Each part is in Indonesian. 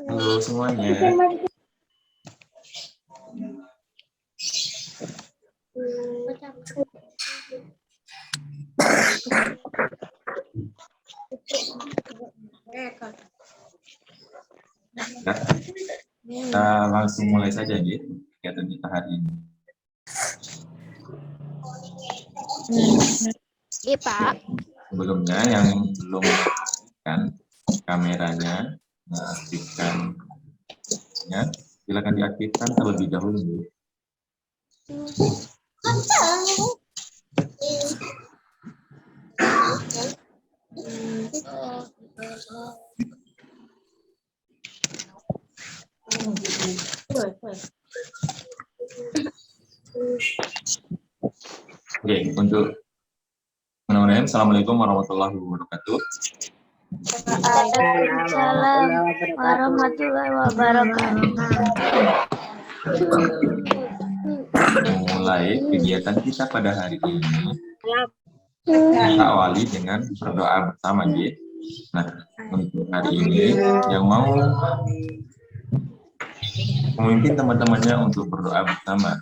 Halo semuanya. Nah, kita langsung mulai saja ya kegiatan kita hari ini. Iya Pak. Sebelumnya yang belum kan kameranya, aktifkan ya, silakan diaktifkan terlebih dahulu. Oke, untuk menurutnya, Assalamualaikum warahmatullahi wabarakatuh. Waalaikumsalam warahmatullahi wabarakatuh. Memulai kegiatan kita pada hari ini, kita awali dengan berdoa bersama ya. Nah, untuk hari ini yang mau memimpin teman-temannya untuk berdoa bersama.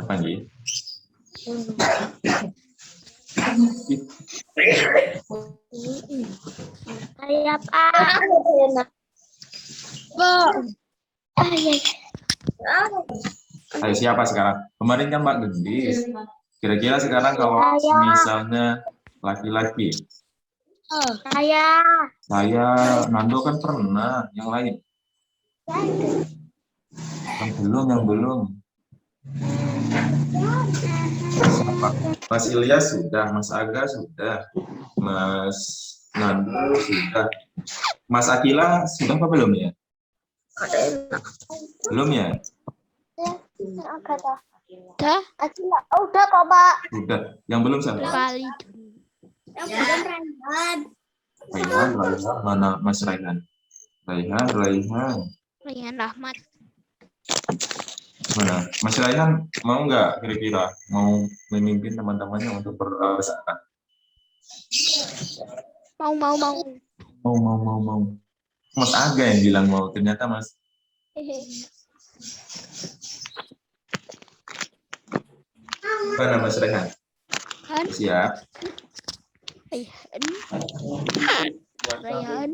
Apa ya? Saya Pak. Ayo siapa sekarang? Kemarin kan Mbak Gendis. Kira-kira sekarang kalau misalnya laki-laki. Saya, Nando kan pernah. Yang lain? Yang belum. Siapa? Mas Ilyas sudah, Mas Aga sudah, Mas Nando sudah, Mas Akila sudah apa belum ya? Belum ya? Udah. Udah kok Pak. Sudah. Yang belum siapa? Kali. Raihan, mana Mas Raihan? Raihan. Rian Rahmat. Mana? Mas Raihan mau nggak kira-kira mau memimpin teman-temannya untuk berdoa bersama? Mau. Mas Aga yang bilang mau, ternyata Mas. Mana Mas Raihan? Siap. Raihan.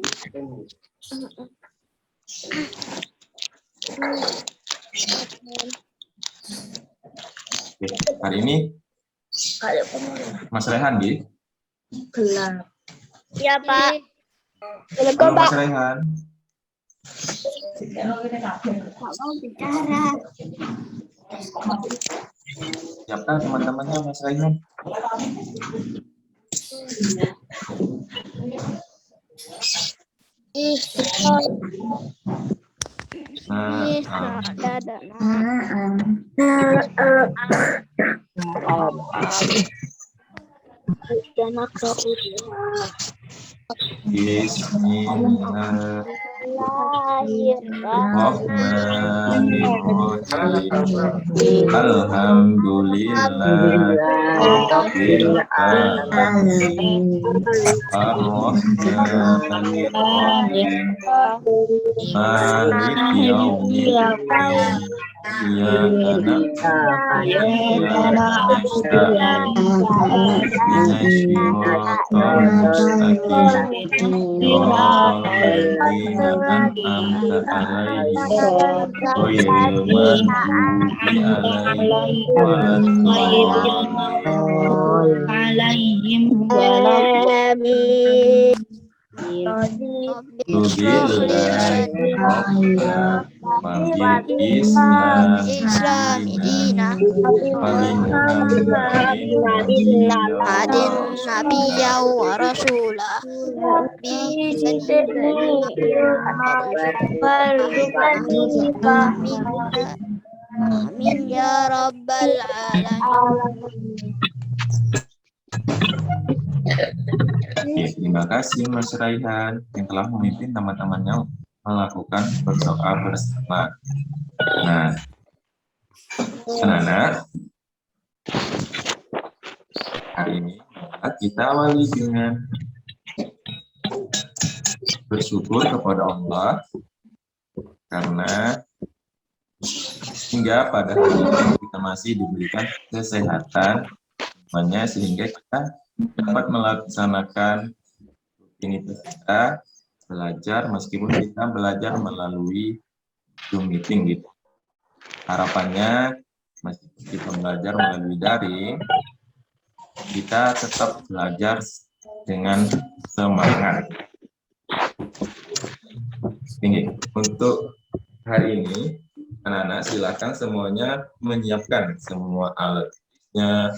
Oke, hari ini Mas Raihan di? Gelap. Ya Pak. Halo Mas Raihan. Mau bicara. Siapkan teman-temannya Mas Raihan. Bismillahirrahmanirrahim. Alhamdulillah rabbil alamin. Ar-Rahmanir-Rahim. Maliki yaumiddin. Iyyaka na'budu wa iyyaka nasta'in. Ihdinas siratal mustaqim. Siratal ladzina an'amta 'alaihim ghairil maghdubi alaihim waladdallin. Adin Nabiya wa Rasulah Amin ya Rabbal Alamin. Terima kasih Mas Raihan yang telah memimpin teman-temannya melakukan berdoa bersama. Nah, anak-anak, hari ini kita awali dengan bersyukur kepada Allah karena hingga pada hari ini kita masih diberikan kesehatan semuanya, sehingga kita dapat melaksanakan rutinitas kita belajar meskipun kita belajar melalui Zoom meeting gitu. Harapannya meskipun kita belajar melalui daring, kita tetap belajar dengan semangat. Ini untuk hari ini, anak-anak silakan semuanya menyiapkan semua alatnya,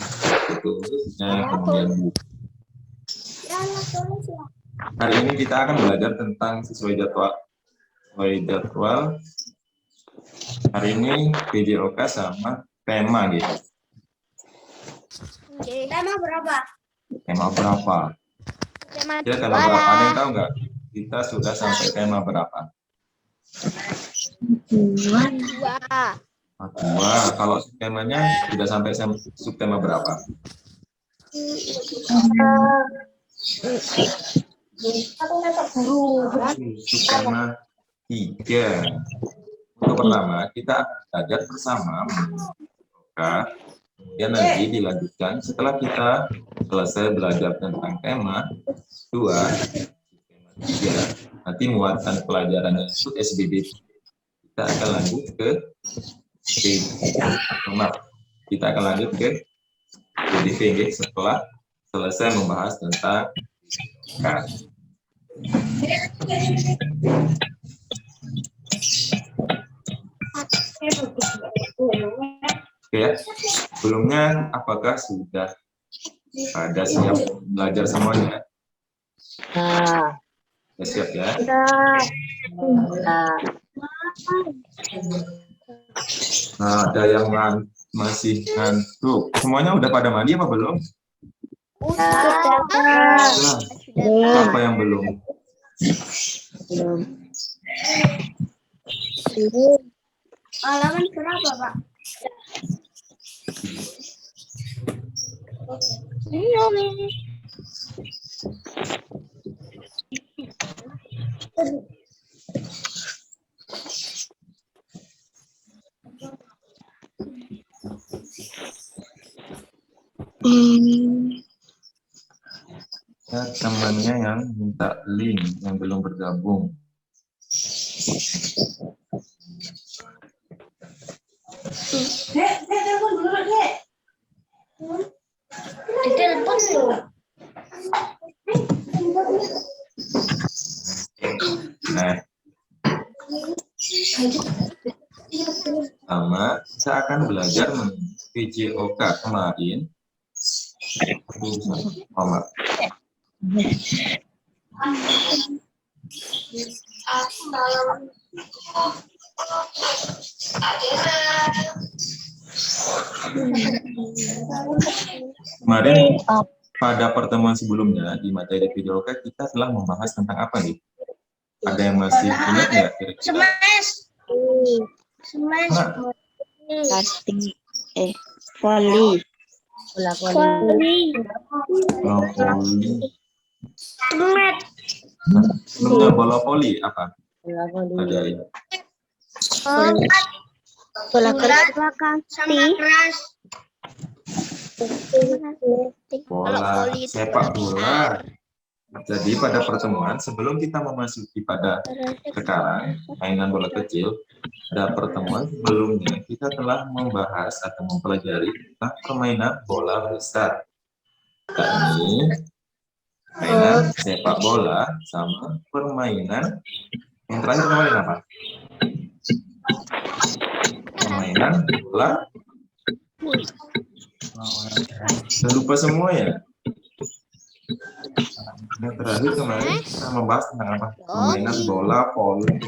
tulisnya, kemudian buku. Hari ini kita akan belajar tentang sesuai jadwal. Hari ini PJOK sama tema gitu. Tema berapa? Tema berapa? Tema Ya, tema dua berapa? Ada yang lah. tahu nggak? Kita sudah sampai tema berapa? Dua. Dua. Kalau temanya sudah sampai subtema berapa? Subtema 3. Untuk pertama, kita belajar bersama, kemudian nanti dilanjutkan setelah kita selesai belajar tentang tema 2, tema 3, nanti muatan pelajarannya untuk SBB. Kita akan lanjut ke PDV setelah selesai membahas tentang Oke ya. Sebelumnya, apakah sudah pada siap belajar semuanya? Sudah siap ya? Nah, ada yang masih ngantuk. Semuanya udah pada mandi apa belum? Sudah. Siapa yang belum? Halaman berapa, Pak? Ya, temannya yang minta link, yang belum bergabung. Telepon dulu, Dek. Ditelepon dulu. Nah, sama kita akan belajar PJOK kemarin. Kemarin pada pertemuan sebelumnya di materi PJOK kita telah membahas tentang apa nih? Ada yang masih ingat nggak kira-kira? Voli. Sebelumnya bola voli apa? Ada ini. Bola keras. Bola sepak bola. Jadi pada pertemuan sebelum kita memasuki pada sekarang mainan bola kecil, pada pertemuan sebelumnya kita telah membahas atau mempelajari tentang permainan bola besar. Ini mainan sepak bola sama permainan yang terakhir kemarin apa? Permainan bola. Saya lupa semua ya. Yang terakhir kemarin kita membahas tentang apa? Permainan bola voli.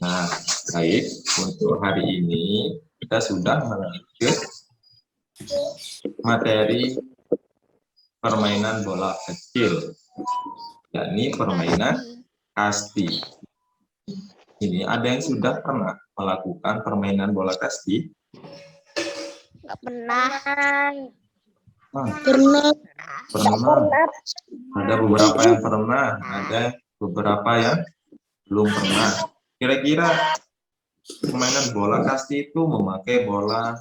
Nah, baik. Untuk hari ini kita sudah melanjut materi permainan bola kecil, yakni permainan kasti. Ini ada yang sudah pernah melakukan permainan bola kasti? Nggak pernah. Pernah. Pernah. Ada beberapa yang pernah, ada beberapa yang belum pernah. Kira-kira permainan bola kasti itu memakai bola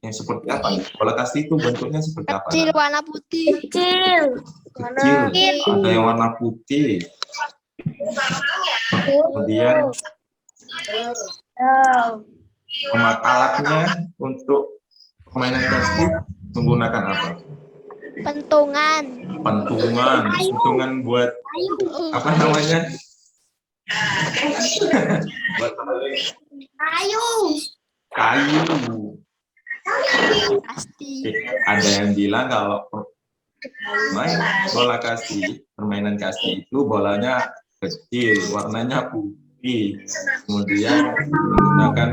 yang seperti apa? Bola kasti itu bentuknya seperti apa? Kecil warna putih. Kecil. Kecil, ada yang warna putih. Kemudian alatnya untuk permainan kasti menggunakan apa? Pentungan. Pentungan buat apa namanya? Buat Ayo. kayu. Pasti. Ada yang bilang kalau main bola kasti, permainan kasti itu bolanya kecil, warnanya putih, kemudian menggunakan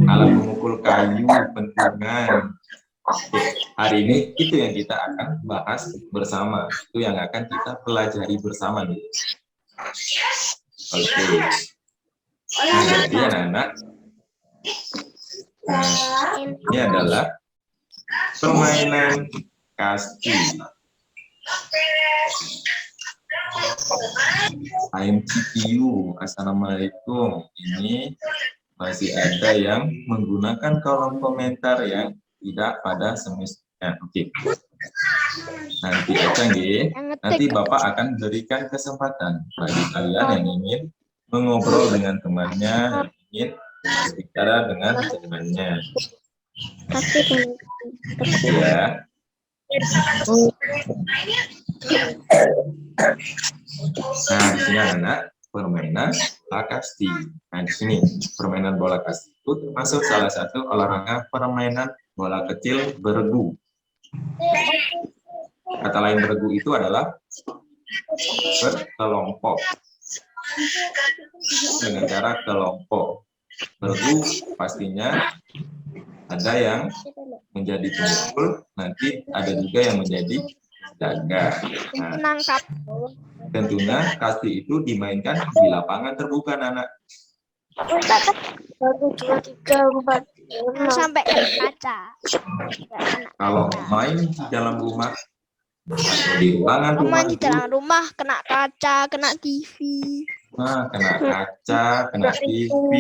alat memukul kayu, pentungan. Oke, hari ini itu yang kita akan bahas bersama, itu yang akan kita pelajari bersama nih. Oke, nah jadi anak-anak, ini adalah permainan kasti. AMCQ, Assalamualaikum. Ini masih ada yang menggunakan kolom komentar yang tidak pada semestinya. Oke. Nanti aja nggih. Nanti Bapak akan berikan kesempatan bagi kalian yang ingin mengobrol dengan temannya, yang ingin berbicara dengan temannya. Ya. Nah, di sini anak permainan bola kasti. Nah, di sini permainan bola kasti itu termasuk salah satu olahraga permainan bola kecil beregu. Kata lain beregu itu adalah berkelompok. Dengan cara kelompok. Beregu pastinya ada yang menjadi pemukul, nanti ada juga yang menjadi jaga. Nah, Menangkap. tentunya kasti itu dimainkan di lapangan terbuka, anak. 1, 2, 3, 4, Jangan sampai kena kaca. Kalau main di dalam rumah atau di ruangan rumah Main di itu, dalam rumah kena kaca, kena TV. nah, kena kaca, kena TV,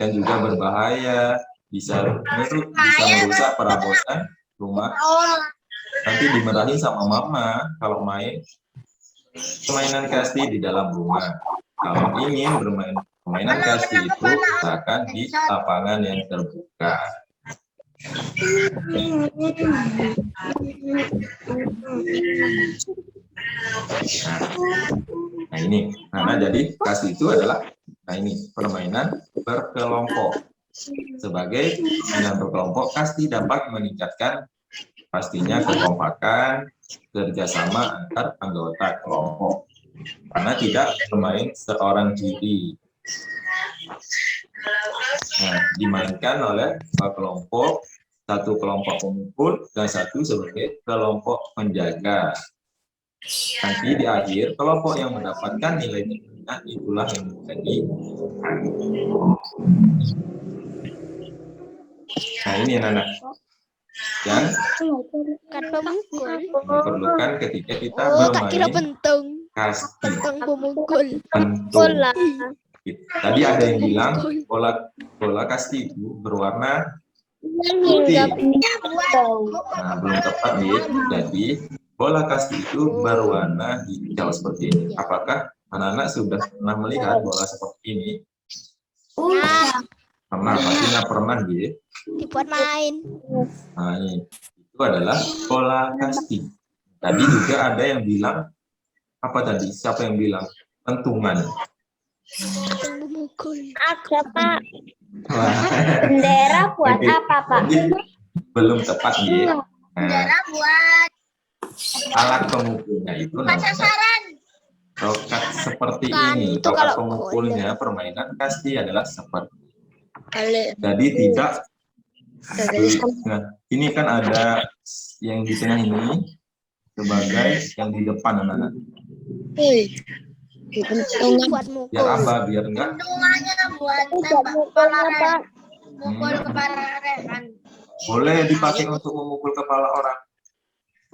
dan juga berbahaya, bisa merusak perabotan rumah. Nanti dimarahin sama mama kalau main permainan kasti di dalam rumah. Kalau ingin bermain permainan kasti itu usahakan di lapangan yang terbuka. Nah ini, karena jadi kasti itu adalah, nah ini permainan berkelompok. Sebagai permainan berkelompok, kasti dapat meningkatkan pastinya kekompakan, kerjasama antar anggota kelompok. Karena tidak bermain seorang diri. Nah, dimainkan oleh kelompok, satu kelompok pemukul dan satu sebagai kelompok penjaga. Nanti di akhir kelompok yang mendapatkan nilai-nilainya itulah yang menjadi. Nah ini anak-anak yang Kan pemukul. diperlukan ketika kita Oh, tak kira bermain pentung. kasti. Pentung pemukul. Pentung. bola. Tadi ada yang bilang bola kasti itu berwarna putih. Nah, belum tepat nih. Jadi bola kasti itu berwarna hijau seperti ini. Apakah anak-anak sudah pernah melihat bola seperti ini? Nah, Pernah, pastinya pernah gitu. dibuat main. Nah, ini itu adalah bola kasti. Tadi juga ada yang bilang apa tadi? Siapa yang bilang? Pentungan. Pemukul. Ada, Pak. Wah. Bendera buat Oke. apa, Pak? Jadi, belum tepat gitu. Nah, Bendera buat alat pemukulnya itu namanya sasaran. rokat seperti Kan, ini. itu Rokat kalau pemukulnya permainan kasti adalah seperti. Balik. Jadi tidak. Nah, ini kan ada yang di tengah ini sebagai yang di depan anak-anak. Wih. Dipentungan. Buat mukul. Biar apa? Biar enggak. Tungannya buat tembak kepala Ren. Mukul kepala Ren. Boleh dipakai untuk memukul kepala orang.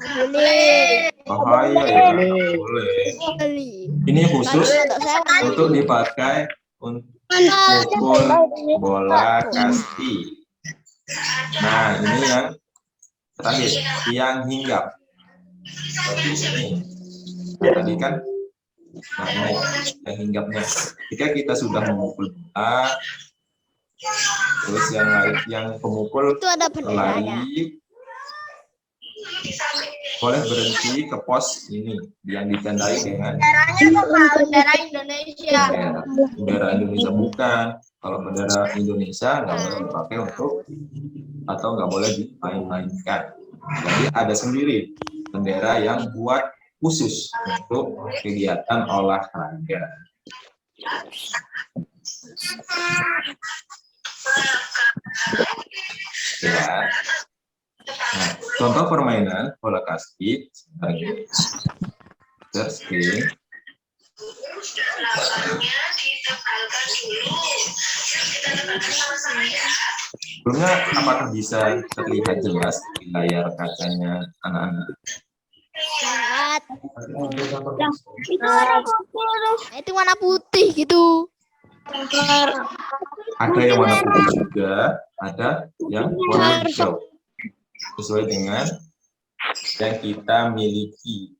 Boleh. Bahaya ya, nggak boleh. Boleh. Ini khusus Untuk saya untuk dipakai untuk pukul bola kasti. Nah, ini yang terakhir, tiang hinggap. Seperti ini. Nah, tadi kan, nah ini yang hinggapnya. Jika kita sudah memukul bola, terus yang pemukul itu ada benderanya. lari, boleh berhenti ke pos ini yang ditandai dengan Benderanya apa? Bendera Indonesia. bendera Indonesia. Bukan, kalau bendera Indonesia nggak boleh dipakai untuk atau nggak boleh dimain-mainkan. Jadi ada sendiri bendera yang buat khusus untuk kegiatan olahraga. Ya. Nah, contoh permainan bola kasti sebagai screen. Sebelumnya, apakah bisa terlihat jelas di layar kacanya anak-anak? Lihat. Itu warna putih gitu. Ada yang warna putih juga, ada yang warna hijau. Sesuai dengan yang kita miliki.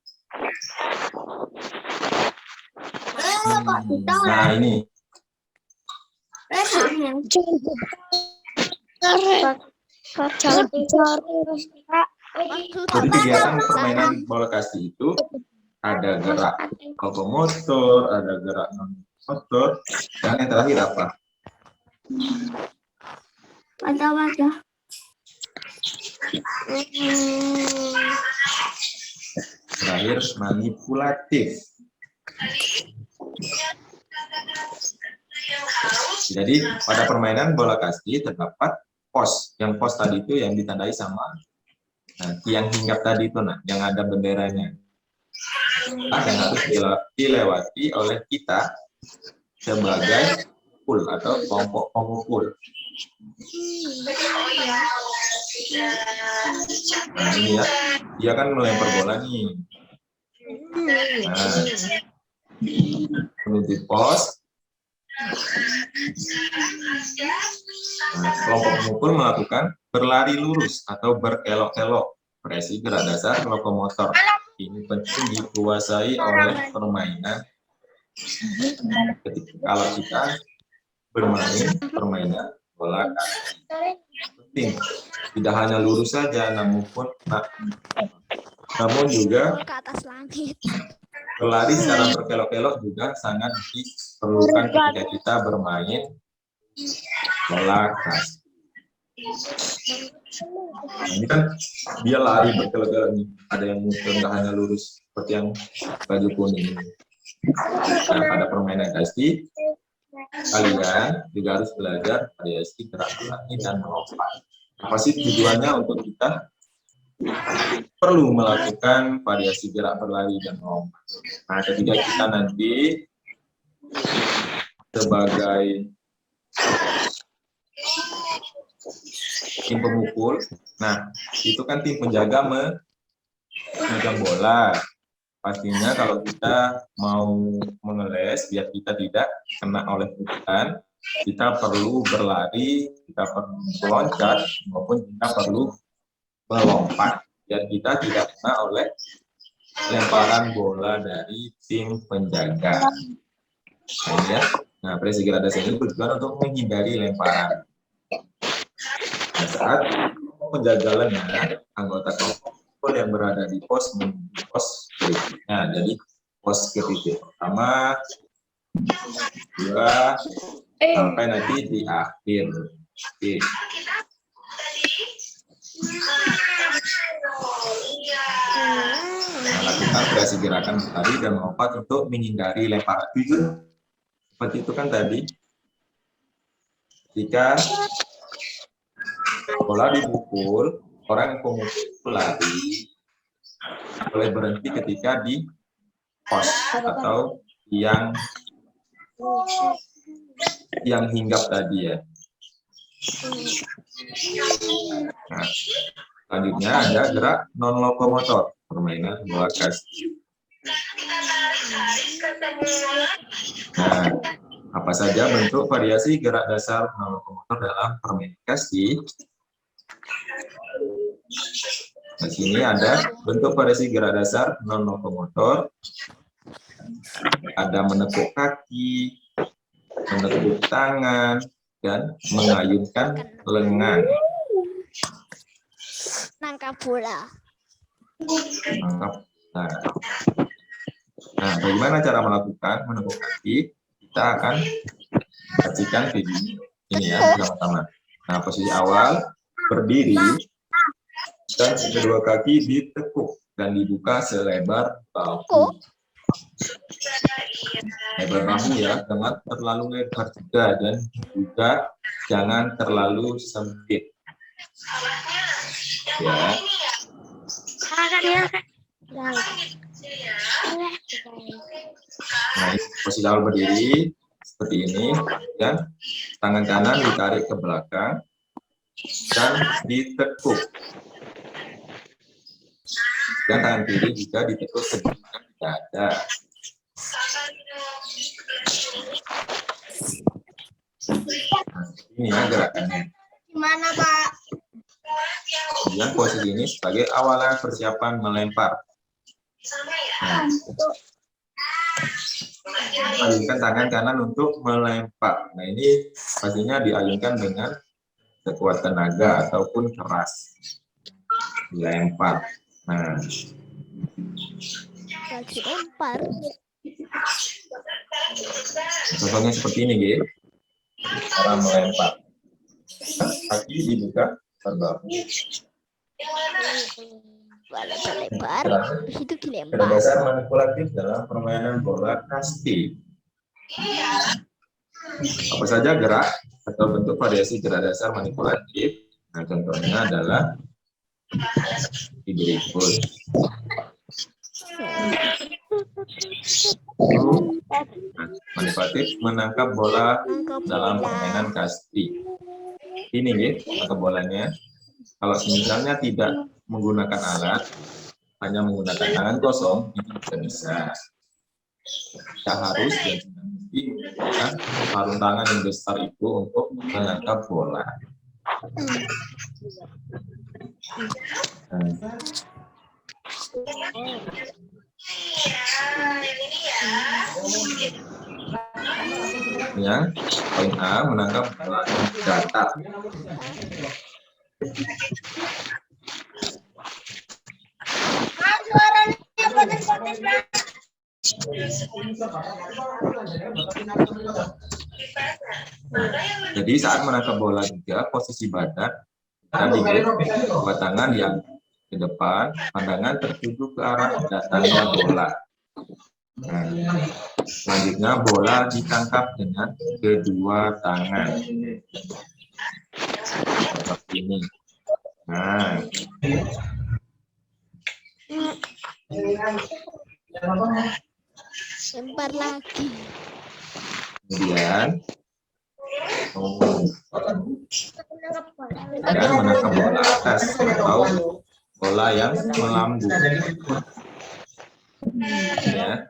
Nah, ini. Jadi kegiatan permainan bola kasti itu ada gerak lokomotor, ada gerak non-motor, dan yang terakhir apa? Terakhir manipulatif. Jadi pada permainan bola kasti terdapat pos. Yang pos tadi itu yang ditandai sama tiang hinggap tadi itu, yang ada benderanya. Yang harus dilewati oleh kita sebagai pukul atau kelompok pemukul. Nah, ini ya, dia kan melempar bola nih. Nah, menuju pos. Nah, kelompok pemukul melakukan berlari lurus atau berkelok-kelok. Operasi gerak dasar lokomotor. Ini penting dikuasai oleh permainan. Kalau kita bermain permainan bola kasti, penting tidak hanya lurus saja, namun juga Ke atas langit. berlari secara berkelok-kelok juga sangat diperlukan ketika kita bermain bola kasti. Nah, ini kan dia lari berkelok-kelok nih, ada yang muter, nggak hanya lurus seperti yang baju kuning. Nah, pada permainan kasti kalian juga harus belajar variasi gerak berlari dan melompat. Apa sih tujuannya? Untuk kita perlu melakukan variasi gerak berlari dan melompat. Nah, ketika kita nanti sebagai tim pemukul, nah itu kan tim penjaga memegang bola. Pastinya kalau kita mau mengeles biar kita tidak kena oleh pukulan, kita perlu berlari, kita perlu meloncat, maupun kita perlu melompat biar kita tidak kena oleh lemparan bola dari tim penjaga. Nah, ya. Nah, operasi gerak dasar ini bertujuan untuk menghindari lemparan. Nah, saat penjagalannya, anggota kelompok yang berada di pos berikutnya. Jadi pos ke titik pertama, dua, sampai nanti di akhir. Oke. Lakukan operasi gerakan tadi dan melompat untuk menghindari lemparan. Seperti itu kan tadi. Jika bola dipukul, orang pemukul lari boleh berhenti ketika di pos atau yang hinggap tadi ya. Nah, Selanjutnya ada gerak non lokomotor, permainan bola kasti. Nah, apa saja bentuk variasi gerak dasar non lokomotor dalam permainan kasti? Di sini ada bentuk variasi gerak dasar non lokomotor. Ada menekuk kaki, menekuk tangan, dan mengayunkan lengan. Nangkap bola. Nah, bagaimana cara melakukan menekuk kaki? Kita akan saksikan video ini ya bersama-sama. Nah, posisi awal berdiri dan kedua kaki ditekuk dan dibuka selebar bahu. Lebar bahu ya, jangan terlalu lebar juga dan juga jangan terlalu sempit. Ya. Nah, posisi awal berdiri seperti ini, dan tangan kanan ditarik ke belakang dan ditekuk. Dan tangan kiri juga ditekuk ke dada. Nah, ini ya gerakannya. Gimana, Pak? Kemudian posisi ini sebagai awalan persiapan melempar. Nah, ayunkan tangan kanan untuk melempar. Nah, ini pastinya diayunkan dengan sekuat tenaga ataupun keras. Dilempar. Nah, Lagi lempar. contohnya seperti ini, gitu. Cara melempar. Kaki dibuka terbahu. Bola terlebar, di situ Gerak dilempar. dasar manipulatif dalam permainan bola kasti. Apa saja gerak atau bentuk variasi gerak dasar manipulatif? Nah, contohnya adalah berikut. Manipulatif menangkap bola dalam permainan kasti. Ini gitu, menangkap bolanya. Kalau misalnya tidak menggunakan alat, hanya menggunakan tangan kosong, itu juga bisa. Tidak harus dan tidak mesti menggunakan sarung tangan yang besar itu untuk menangkap bola. Ya, poin A, menangkap bola datar. Jadi saat menangkap bola juga posisi badan dan dua tangan yang ke depan, pandangan tertuju ke arah datangnya bola. Nah, selanjutnya bola ditangkap dengan kedua tangan seperti ini. Nah, Lempar lagi. kemudian menangkap bola atas atau bola yang melambung. Ya.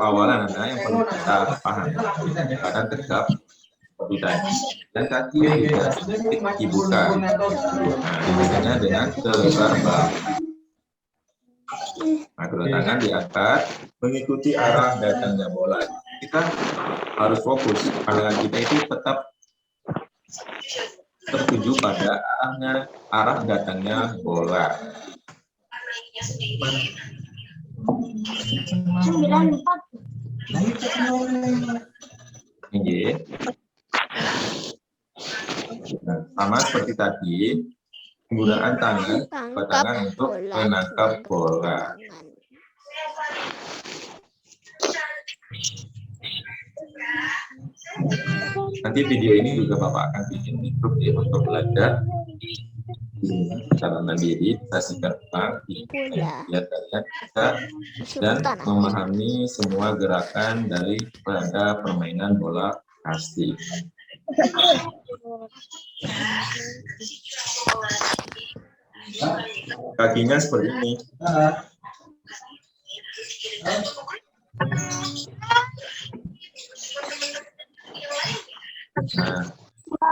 Awalan adalah yang perlu kita pahami. Badan tegap seperti tadi, dan kaki juga sedikit dibuka. Nah, biasanya dengan selebar bahu. Nah, kedua tangan diangkat mengikuti arah datangnya bola. Kita harus fokus, pandangan kita itu tetap tertuju pada arah datangnya bola. Ini. Nah, sama seperti tadi, penggunaan tangan untuk menangkap bola. Nanti video ini juga Bapak akan bikin di grup ya, untuk belajar Karena diri, saksikan ulang, Bola. lihat kalian bisa Masuk dan tanah. memahami semua gerakan daripada permainan bola kasti. Kakinya seperti ini. Nah,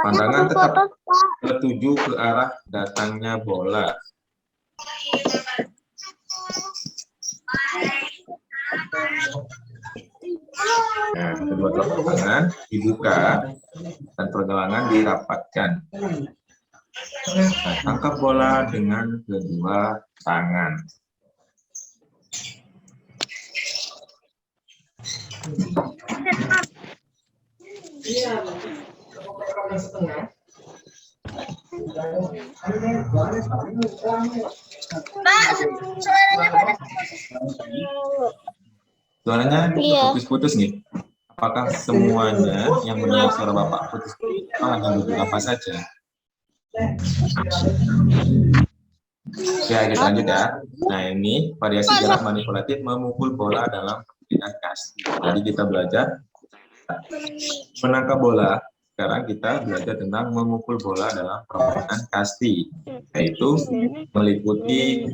pandangan tetap tertuju ke arah datangnya bola. Nah, kedua telapak tangan dibuka dan pergelangan dirapatkan. Nah, tangkap bola dengan kedua tangan. Pak, suaranya pada Suaranya Iya. putus-putus nih. Apakah semuanya yang mendengar suara Bapak putus-putus atau hanya beberapa saja? Ya, kita lanjut ya. Nah, ini variasi jarak manipulatif memukul bola dalam permainan kasti. Tadi kita belajar menangkap bola. Sekarang kita belajar tentang memukul bola dalam permainan kasti, yaitu meliputi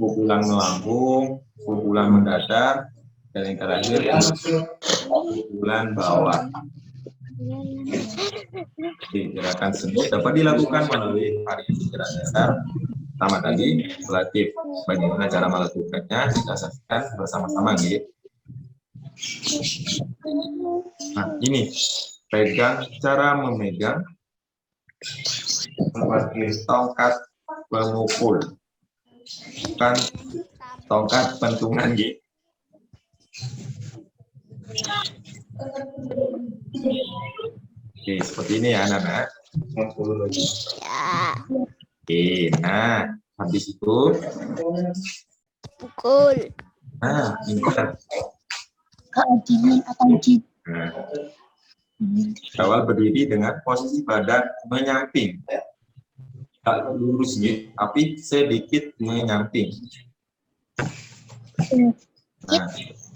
pukulan melambung, pukulan mendatar, dan yang terakhir pukulan bawah. Gerakan seni dapat dilakukan melalui variasi gerak dasar. Pertama tadi, relatif. Bagaimana cara melakukannya? Kita saksikan bersama-sama, gitu. Nah, ini cara memegang seperti tongkat pemukul, bukan tongkat pentungan, gitu. Oke, seperti ini ya, anak-anak. Ya. Oke, nah, habis itu, Pukul. nah, ini kan. Keadilan atau jid. Nah, awal berdiri dengan posisi badan menyamping. Tak lurus, gitu, tapi sedikit menyamping.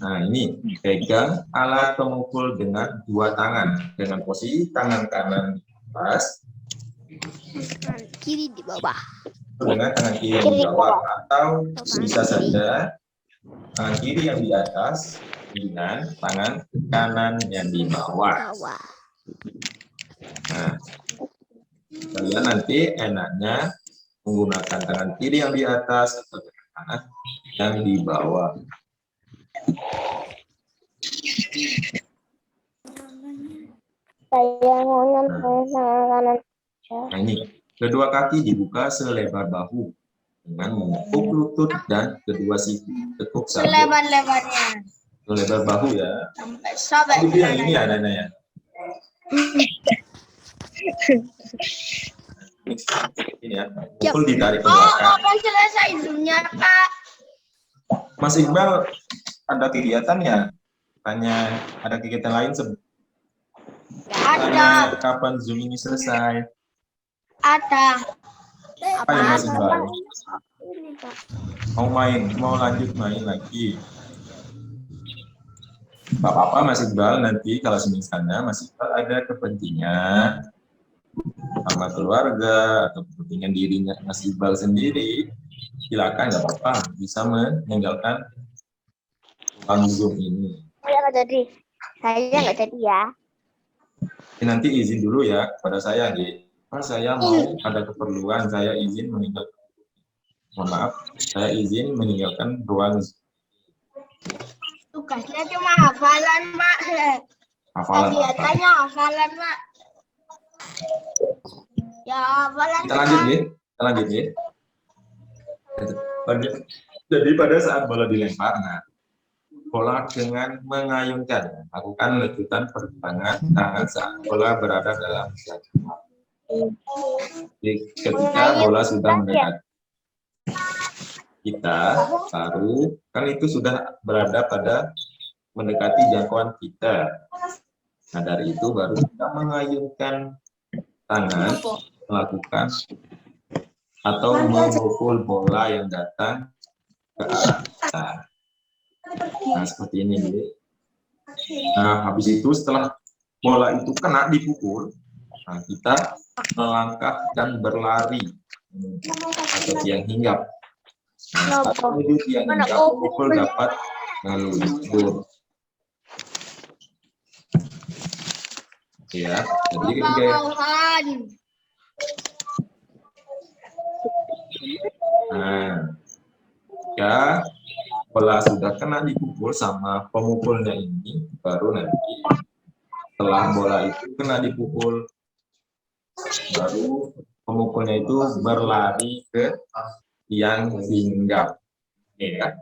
Nah, ini pegang alat pemukul dengan dua tangan, dengan posisi tangan kanan di atas, Tangan kiri di bawah. dengan tangan kiri di bawah, atau bisa saja tangan kiri yang di atas dengan tangan kanan yang di bawah. Bawah. Nah, kalian nanti enaknya menggunakan tangan kiri yang di atas atau tangan kanan yang di bawah. Saya mau kanan. Nah, ini kedua kaki dibuka selebar bahu dengan menepuk lutut dan kedua siku. Tekuk sambil selebar-lebarnya. selebar bahu ya. Sampai sobek. Itu yang ini ya, Nana ya. Ini ya, pukul ditarik ke Oh, belakang. kapan selesai zoomnya, Pak? Mas Iqbal ada kegiatan ya? Tanya ada kegiatan lain Ada, kapan Zoom ini selesai? ada. Apa ya Mas Iqbal? Mau lanjut main lagi? Gak apa-apa Mas Iqbal, nanti kalau misalnya Mas Iqbal ada kepentingan sama keluarga atau kepentingan dirinya Mas Iqbal sendiri, silakan, nggak apa-apa, bisa meninggalkan ruang Zoom ini. Saya nggak jadi. Saya nggak jadi ya. Nanti izin dulu ya kepada saya, gitu. Pak, saya mau ada keperluan, saya izin meninggalkan. Mohon maaf, saya izin meninggalkan ruang Zoom. Tugasnya cuma hafalan, Pak. Hafalan. Kegiatannya hafalan, Pak. Ya, hafalan. Kita lanjut ya, kita lanjut ya. Jadi pada saat bola dilempar, nah, bola dengan mengayunkan, lakukan letupan pergelangan tangan saat bola berada dalam jangkauan. Ketika bola sudah mendekat, kita baru kan itu sudah berada pada mendekati jangkauan kita. Nah, dari itu baru kita mengayunkan tangan, melakukan atau memukul bola yang datang ke arah kita. Nah, seperti ini. Nah, habis itu setelah bola itu kena dipukul, nah, kita melangkah dan berlari atau tiang hinggap. Nah, saat menuju tiang hinggap, pemukul dapat meluncur. Ya, jadi ketika ya bola sudah kena dipukul sama pemukulnya ini, baru nanti setelah bola itu kena dipukul, baru pemukulnya itu berlari ke tiang hinggap. Ya.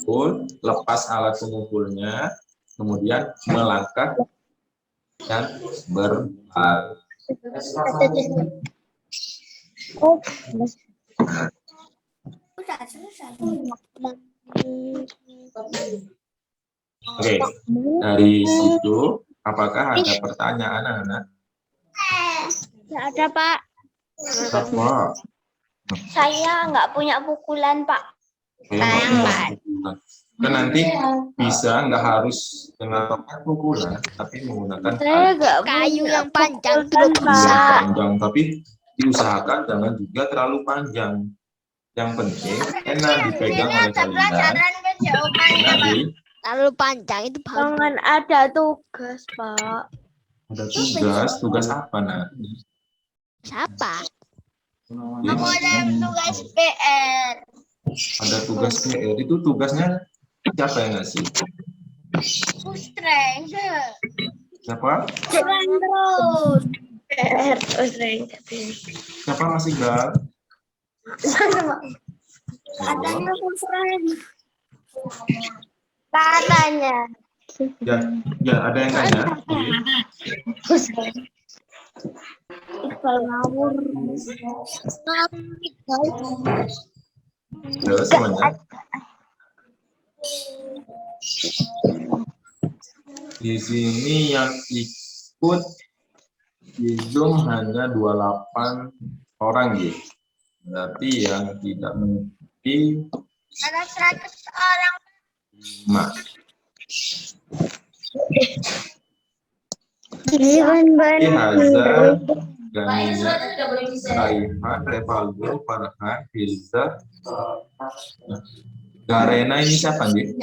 Pukul, lepas alat pemukulnya, kemudian melangkah dan berlari. Oke, dari situ apakah ada pertanyaan, anak-anak? Nggak ada, Pak. Apa? Saya nggak punya pukulan, Pak. Kan nanti bisa nggak harus dengan tongkat pukulan, tapi menggunakan Kayu yang panjang itu kayu bisa. panjang, tapi diusahakan jangan juga terlalu panjang. Yang penting enak dipegang oleh kalian. Enak Terlalu panjang itu bagus. Jangan ada tugas, Pak. ada tugas apa nanti? Siapa? Aku ada tugas PR. Ada tugas PR, itu tugasnya siapa yang ngasih? Pustreng. Siapa? PR, Usreng. Siapa ngasih Gal? Katanya Usreng. Katanya. Ya ada yang nanya. Iqbal ngawur. Halo semuanya. Di sini yang ikut di Zoom hanya 28 orang gitu. Berarti yang tidak mengikuti Ada 100 orang. 5. Haza, Gania, Raihan, Revaldo, Farhan, Hilza, Garena ini siapa nih?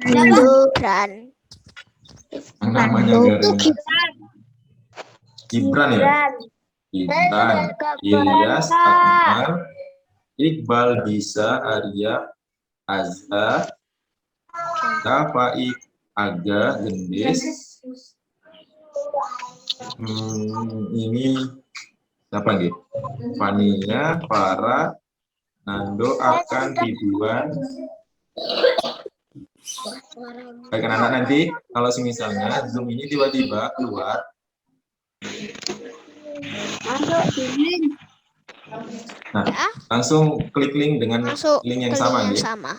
Gibran. Yang namanya Garena. Gibran ya? Gibran, Ilyas, Akmal, Iqbal, Bisa, Arya, Azza, Faik, Aga, Gendis. Ini siapa nih? Fania, Farah, Nando, Akan, Ridwan. Baik anak-anak, nanti kalau misalnya Zoom ini tiba-tiba keluar, nah langsung klik link dengan Masuk link yang ke sama link nih. yang sama.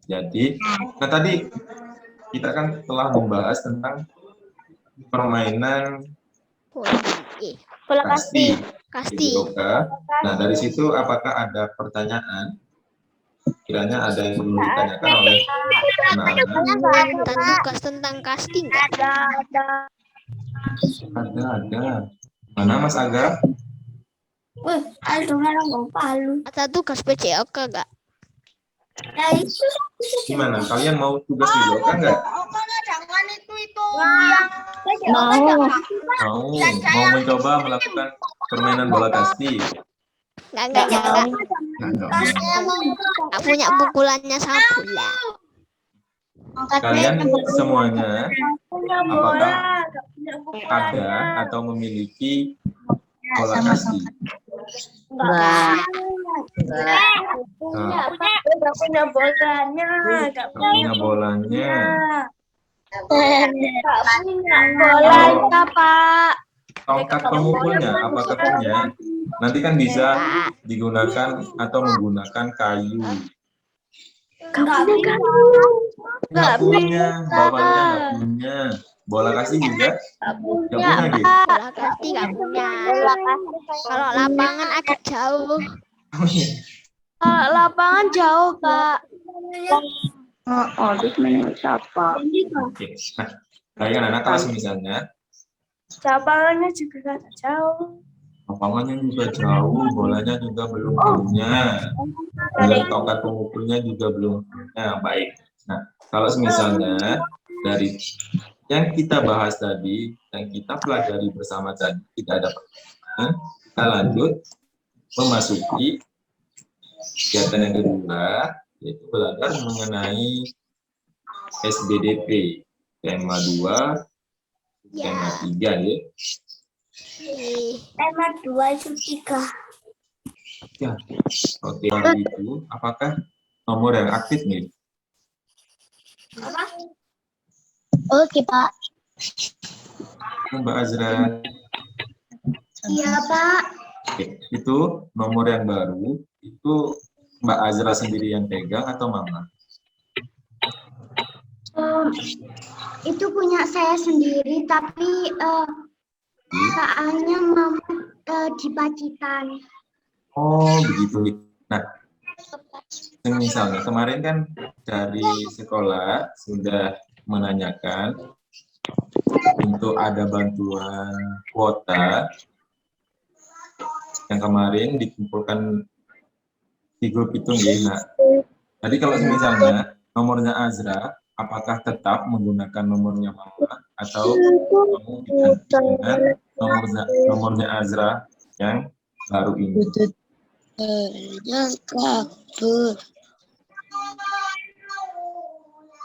Jadi, nah tadi kita kan telah membahas tentang permainan kasti. Kasti. Yoga. Nah, dari situ apakah ada pertanyaan? Kiranya ada yang perlu ditanyakan oleh anak-anak? Tugas tentang kasti enggak? Ada. Mana Mas Aga? Ada tugas PCOK enggak? Gimana? Kalian mau tugas di Yoga enggak? Jangan itu Mau mencoba melakukan permainan bola kasti? Enggak. Enggak punya pukulannya Sabula. Kalian semuanya apakah ada atau memiliki bola kasti? Enggak. Nggak punya bolanya. Nggak punya bolanya. Bolanya, Pak. Tongkat pemukulnya apakah punya? Nanti kan bisa digunakan atau menggunakan kayu. Nggak punya. Nggak punya, bapaknya nggak punya. Bola kasti juga nggak punya gitu. Bola kasti nggak punya. Kalau lapangan agak jauh. Lapangan jauh, Pak. Oke. Nah, bayangkan anak kalau misalnya Lapangannya juga jauh. lapangannya juga jauh, bolanya juga belum punya, dan tongkat pengukurnya juga belum punya. Baik. Nah, kalau misalnya dari yang kita bahas tadi, yang kita pelajari bersama tadi, tidak ada pertanyaan, kita lanjut memasuki kegiatan yang kedua, yaitu belajar mengenai SBDP, tema 2, tema 3 ya. Tema 2 itu 3. Ya, oke. Hari itu, apakah nomor yang aktif nih? Oke, Pak. Mbak Azra. Iya, Pak. Oke, itu nomor yang baru, itu Mbak Azra sendiri yang pegang atau Mama? Itu punya saya sendiri, tapi soalnya Mama di Pacitan. Oh, begitu. Nah, misalnya kemarin kan dari sekolah sudah menanyakan untuk ada bantuan kuota yang kemarin dikumpulkan di grup itu nih. Nah, tadi kalau misalnya nomornya Azra, apakah tetap menggunakan nomornya Mama atau kamu diganti dengan nomornya Azra yang baru ini?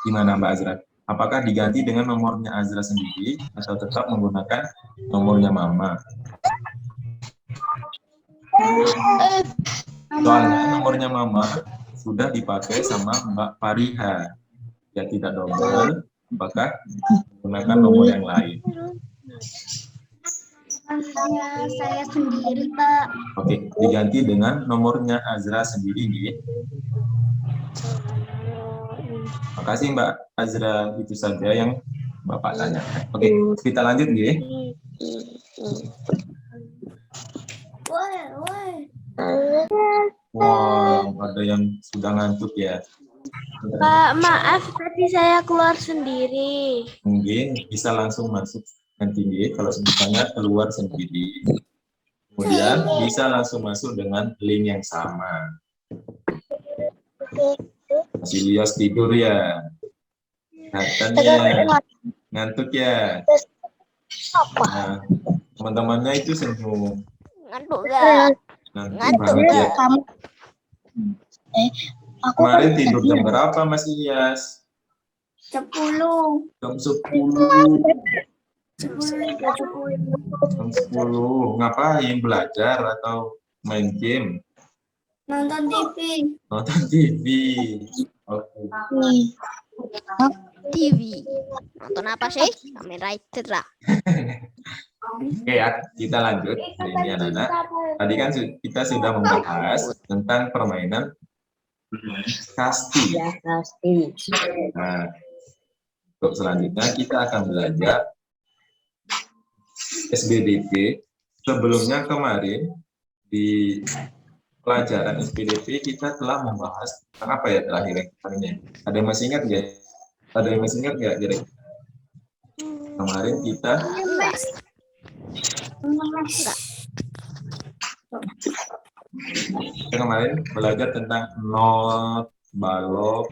Gimana Mbak Azra? Apakah diganti dengan nomornya Azra sendiri atau tetap menggunakan nomornya Mama? Soalnya nomornya Mama sudah dipakai sama Mbak Fariha. Ya tidak double, apakah menggunakan nomor yang lain? Saya sendiri, Pak. Oke, diganti dengan nomornya Azra sendiri nih. Makasih Mbak Azra, itu saja yang Bapak tanya. Oke, kita lanjut nih. Wow, ada yang sudah ngantuk ya. Pak, maaf tadi saya keluar sendiri. Mungkin bisa langsung masuk nanti nih, kalau misalnya keluar sendiri. Kemudian bisa langsung masuk dengan link yang sama. Masih Lios tidur ya? Katanya ngantuk ya? Nah, teman-temannya itu senyum. Ngantuk nggak? Ngantuk banget ya. Kemarin tidur jam berapa Mas Ilyas? 10. Jam 10. 10. Jam 10. Ngapain? Belajar atau main game? Nonton TV. Nonton TV. Oke. TV. Nonton apa sih? Kamen Rider lah. Oke ya, kita lanjut. Ini anak-anak. Tadi kan kita sudah membahas tentang permainan kasti. Nah, untuk selanjutnya kita akan belajar SBDP. Sebelumnya kemarin di pelajaran SBDP kita telah membahas tentang apa ya terakhir yang kemarin? Ada yang masih ingat ya? Ada yang masih ingat nggak kira-kira? Kemarin kita kemarin belajar tentang not, balok.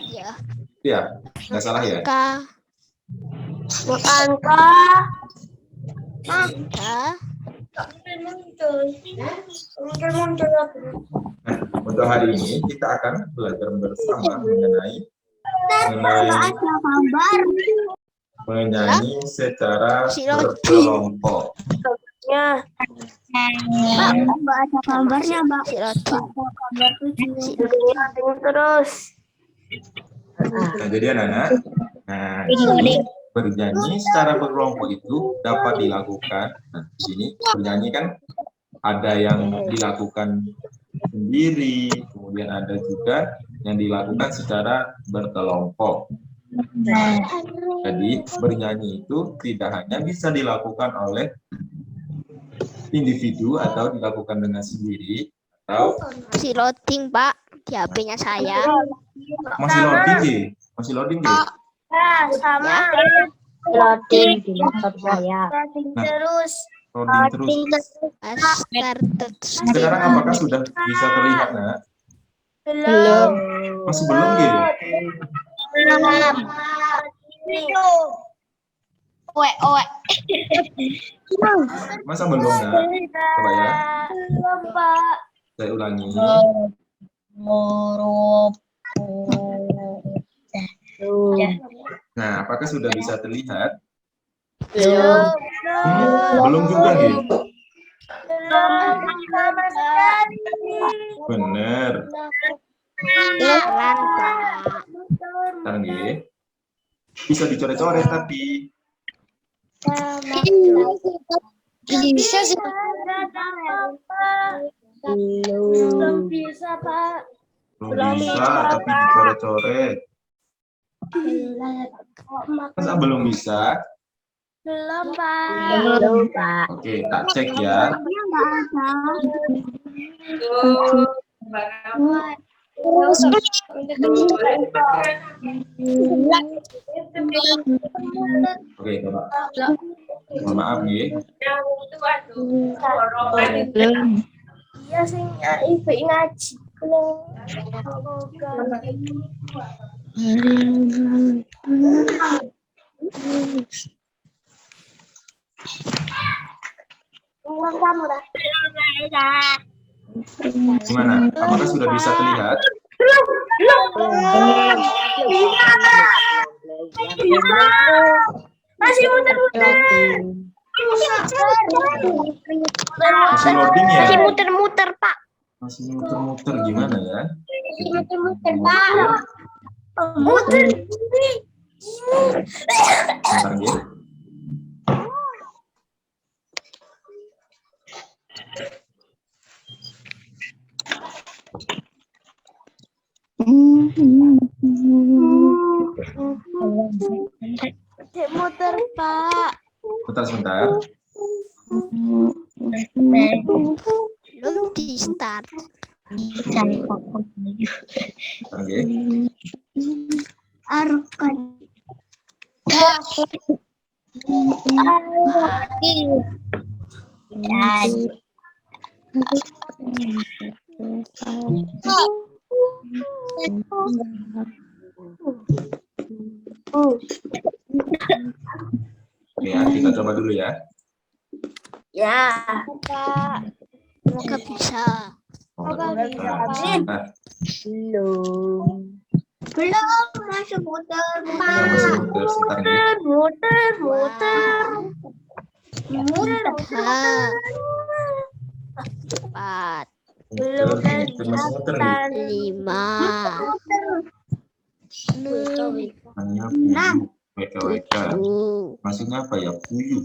Iya. Ya, nggak salah ya? Angka. Untuk hari ini kita akan belajar bersama menyanyi secara berkelompok. Ya. Pak, baca kabarnya, Mbak. Kabar terus. Nah, jadi anak-anak, bernyanyi secara berkelompok itu dapat dilakukan. Nah, di sini bernyanyi kan ada yang dilakukan sendiri, kemudian ada juga yang dilakukan secara berkelompok. Jadi bernyanyi itu tidak hanya bisa dilakukan oleh individu atau dilakukan dengan sendiri atau Si loading, Pak, di HP-nya saya. masih loading deh, masih loading deh. Sama. Loading di laptop saya. Terus. Loading terus. Started. Sekarang apakah sudah bisa terlihat, Nak? Belum. Masih belum gitu? Oe. Masa belum, Nak? Coba ya, Belum, Pak. saya ulangi. Nah, apakah sudah bisa terlihat? Belum. Belum juga gitu? Sama sekali. Bener. Keren, Pak. Sekarang gitu. Bisa dicoret-coret tapi Bisa sih. Belum bisa, Pak. belum bisa tapi dicoret-coret. Masa belum bisa? Belum, Pak. Belum, Pak. Oke, tak cek ya. Oke, coba. Mohon maaf nih. Iya sih, ibu ngaji. Belum. Gimana? Apakah sudah bisa terlihat? Masih muter-muter. Masih loading ya? Masih muter-muter, Pak. Masih muter-muter gimana ya? Muter-muter, Pak. Muter. Bentar ya. Muter, Pak. Bentar sebentar. Belum di start. Bentar ya. Oke ya, kita coba dulu ya. Ya. Semoga bisa. Sebentar. Belum. Belum masih muter. Masih muter sebentar ya. Muter. Ha. 4, Muter, masih muter nih. 5, 6, Hanya puyuh. WKWK. 7, Maksudnya apa ya? Puyuh.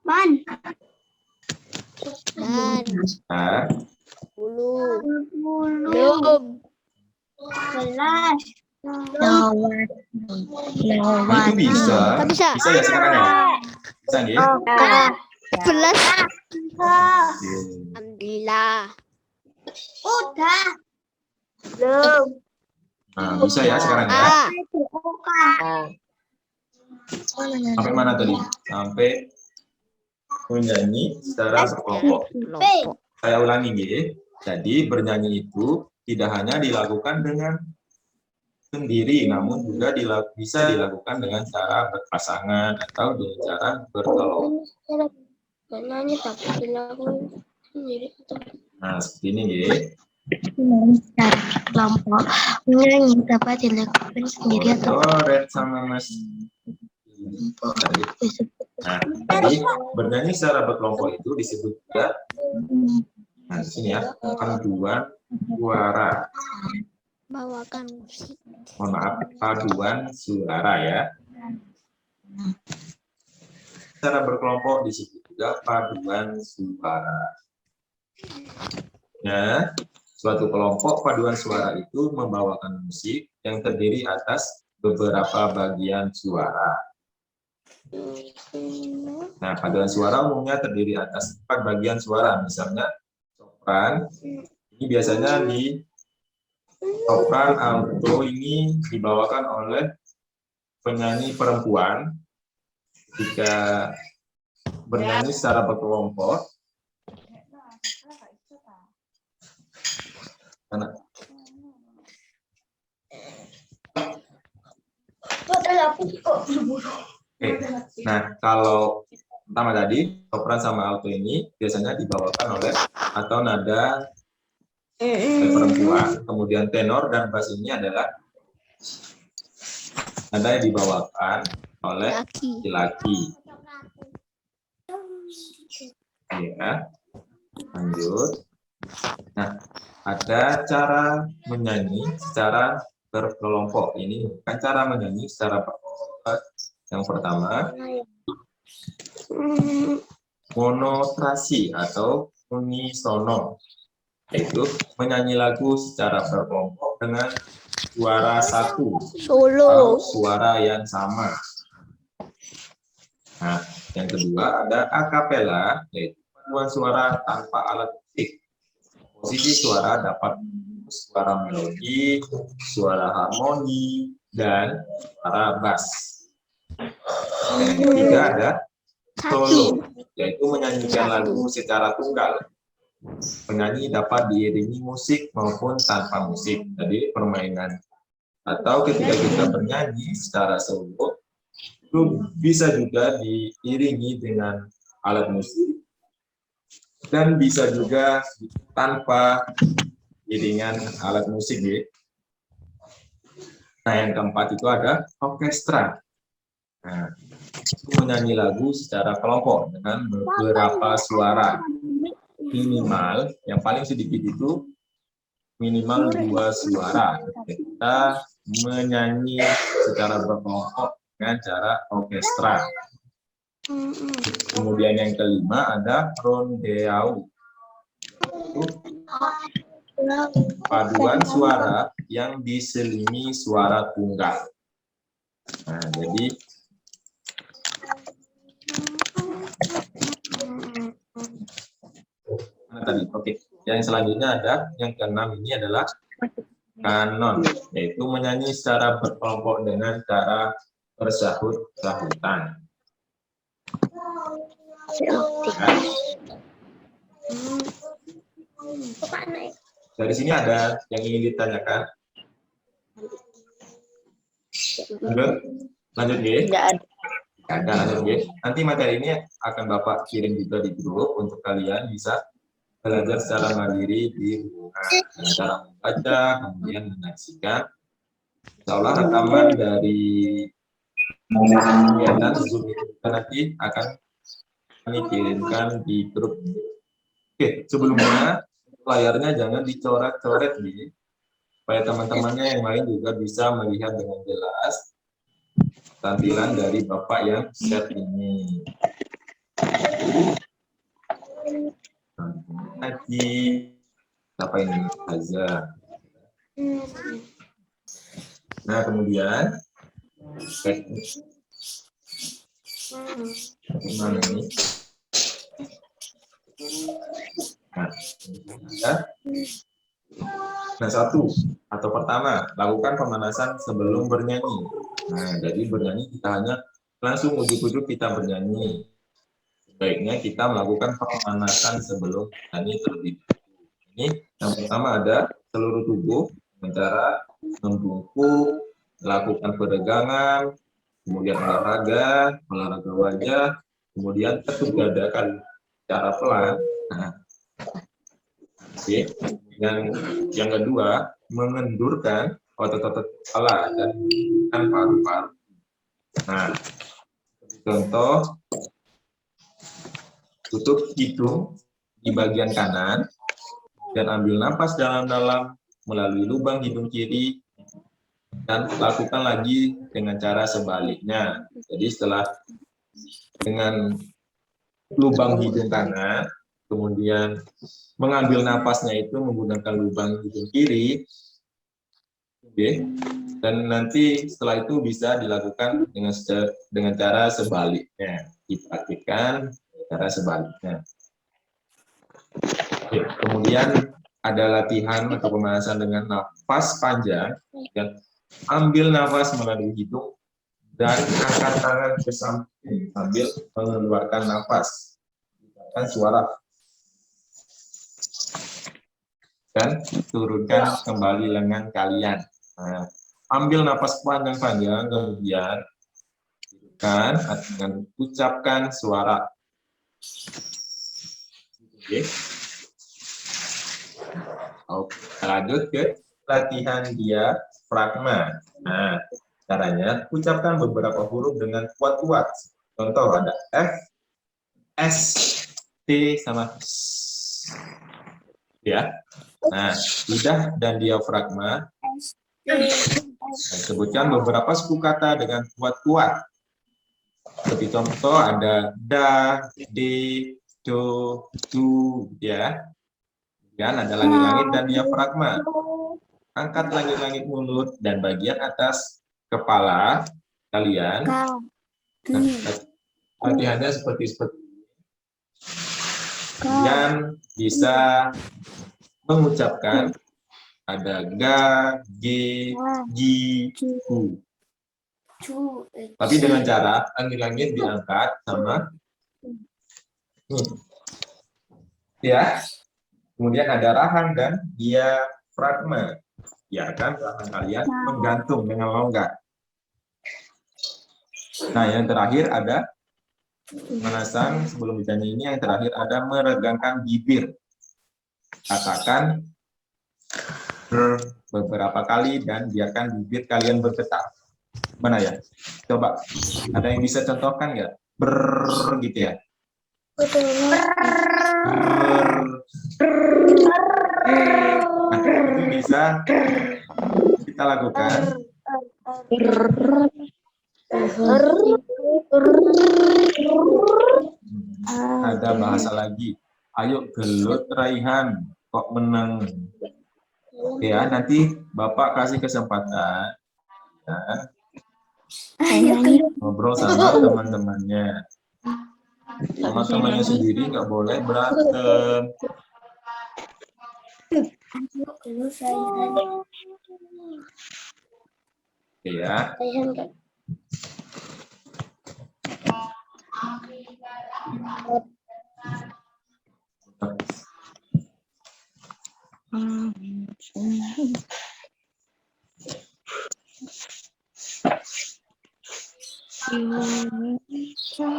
Man. 9, Nah, 10. 10. Belum. 11. itu bisa. Nggak bisa. Bisa ya sekarang ya? Bisa ya? 11. Oke. Alhamdulillah. Udah. Belum. Nah, bisa ya sekarang ya? Ah, Sampai mana tadi? Sampai menyanyi secara berkelompok. kelompok. Saya ulangi ya. Jadi bernyanyi itu tidak hanya dilakukan dengan sendiri, namun juga bisa dilakukan dengan cara berpasangan atau dengan cara berkelompok. Nanya tapi dilakukan sendiri. Nah, seperti ini ya. Kelompok menyanyi dapat dilakukan sendiri atau Coret sama Mas. Nah, jadi bernyanyi secara berkelompok itu disebut juga, nah di sini ya, paduan suara. Bawakan musik. Mohon maaf, paduan suara ya. Secara berkelompok disebut juga paduan suara. Nah, suatu kelompok paduan suara itu membawakan musik yang terdiri atas beberapa bagian suara. Nah, paduan suara umumnya terdiri atas 4 bagian suara. Misalnya sopran, ini biasanya di sopran alto ini dibawakan oleh penyanyi perempuan jika bernyanyi secara berkelompok. Nah, kalau pertama tadi sopran sama alto ini biasanya dibawakan oleh atau nada perempuan. Kemudian tenor dan bass ini adalah nada yang dibawakan oleh laki-laki. Ya, lanjut. Nah, ada cara menyanyi secara berkelompok. Ini bukan cara menyanyi secara berkelompok. Yang pertama, monotrasi atau unisono, yaitu menyanyi lagu secara berkelompok dengan suara satu atau suara yang sama. Nah, yang kedua ada akapela, yaitu paduan suara tanpa alat musik. Posisi suara dapat suara melodi, suara harmoni, dan suara bass. Dan yang ketiga ada solo, yaitu menyanyikan lagu secara tunggal. Penyanyi dapat diiringi musik maupun tanpa musik. Jadi permainan atau ketika kita bernyanyi secara solo itu bisa juga diiringi dengan alat musik dan bisa juga tanpa iringan alat musik. Nah, yang keempat itu ada orkestra. Nah, itu menyanyi lagu secara kelompok dengan beberapa suara. Minimal, yang paling sedikit itu minimal 2 suara. Kita menyanyi secara berkelompok dengan cara orkestra. Kemudian yang kelima ada rondeau. Paduan suara yang diselingi suara tunggal. Nah, jadi tadi, oke. Yang selanjutnya ada yang keenam, ini adalah kanon, yaitu menyanyi secara berkelompok dengan cara bersahut-sahutan. Dari sini ada yang ingin ditanyakan? Lanjut, G. Ada, lanjut, G. Nanti materi ini akan Bapak kirim juga di grup untuk kalian bisa belajar secara mandiri di rumah dengan cara membaca, kemudian menyaksikan. Insya Allah rekaman dari kegiatan Zoom itu nanti akan kami kirimkan di grup. Oke, sebelumnya layarnya jangan dicoret-coret nih, supaya teman-temannya yang lain juga bisa melihat dengan jelas tampilan dari Bapak yang share ini. Haji, apa ini? Azza. Nah, kemudian mana ini? Nah, satu atau pertama, lakukan pemanasan sebelum bernyanyi. Nah, jadi bernyanyi kita hanya langsung ujuk-ujuk kita bernyanyi. Baiknya kita melakukan pemanasan sebelum bernyanyi terlebih dahulu. Ini yang pertama ada seluruh tubuh, dengan cara membungkuk, melakukan peregangan, kemudian olahraga wajah, kemudian ketuk dada kan secara pelan. Nah, oke. Yang kedua, mengendurkan otot-otot kepala dan paru-paru. Nah, contoh, tutup hidung di bagian kanan dan ambil napas dalam-dalam melalui lubang hidung kiri dan lakukan lagi dengan cara sebaliknya. Jadi setelah dengan lubang hidung kanan, kemudian mengambil napasnya itu menggunakan lubang hidung kiri, Oke. Dan nanti setelah itu bisa dilakukan dengan cara sebaliknya. Dipraktikkan cara sebaliknya. Oke. Kemudian ada latihan atau pemanasan dengan nafas panjang. Dan ambil nafas melalui hidung dan angkat tangan ke samping sambil mengeluarkan nafas. Dan suara. Dan turunkan kembali lengan kalian. Nah, ambil nafas panjang-panjang, kemudian dengan ucapkan suara. Oke. Oke, lanjut ke latihan diafragma. Nah, caranya ucapkan beberapa huruf dengan kuat-kuat. Contoh ada F, S, T, sama S. Ya. Nah, lidah dan diafragma. Sebutkan beberapa suku kata dengan kuat-kuat. Seperti contoh ada da, de, do, du, ya. Dan ada langit-langit dan diafragma. Angkat langit-langit mulut dan bagian atas kepala kalian. Nah, latihannya seperti ini. Kalian bisa mengucapkan ada ga, ge, gi, gu. Tapi dengan cara langit-langit diangkat sama ya. Kemudian ada rahang dan diafragma. Biarkan rahang kalian menggantung dengan longgar. Nah, yang terakhir ada pemanasan sebelum bernyanyi ini. Yang terakhir ada meregangkan bibir. Katakan beberapa kali dan biarkan bibir kalian bergetar. Mana ya? Coba. Ada yang bisa contohkan nggak? Gitu ya. Nah, itu bisa kita lakukan. Ada bahasa lagi. Ayo gelut Raihan, kok menang. Ya, nanti Bapak kasih kesempatan ya, ngobrol sama teman-temannya. Sama temannya sendiri nggak boleh berantem. Oke ya.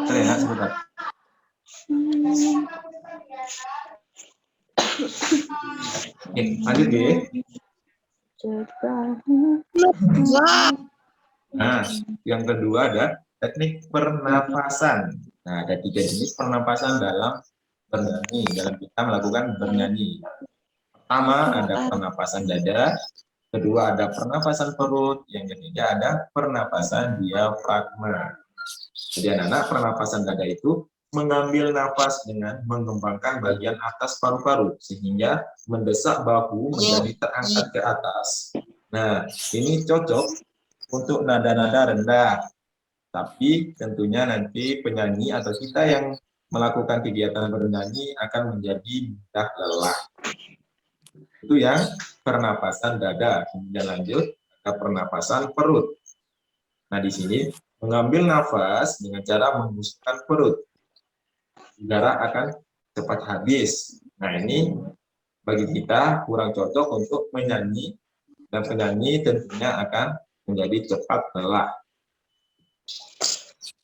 Rehat sebentar. Oke, lanjut ya. Nah, yang kedua ada teknik pernapasan. Nah, ada 3 jenis pernapasan dalam bernyanyi, dalam kita melakukan bernyanyi. Pertama ada pernapasan dada, kedua ada pernapasan perut, yang ketiga ada pernapasan diafragma. Jadi anak-anak, pernapasan dada itu mengambil nafas dengan mengembangkan bagian atas paru-paru sehingga mendesak bahu menjadi terangkat ke atas. Nah, ini cocok untuk nada-nada rendah. Tapi tentunya nanti penyanyi atau kita yang melakukan kegiatan bernyanyi akan menjadi mudah lelah. Itu yang pernapasan dada. Kemudian lanjut ke pernapasan perut. Nah, di sini mengambil nafas dengan cara menghembuskan perut. Udara akan cepat habis. Nah, ini bagi kita kurang cocok untuk menyanyi, dan penyanyi tentunya akan menjadi cepat lelah.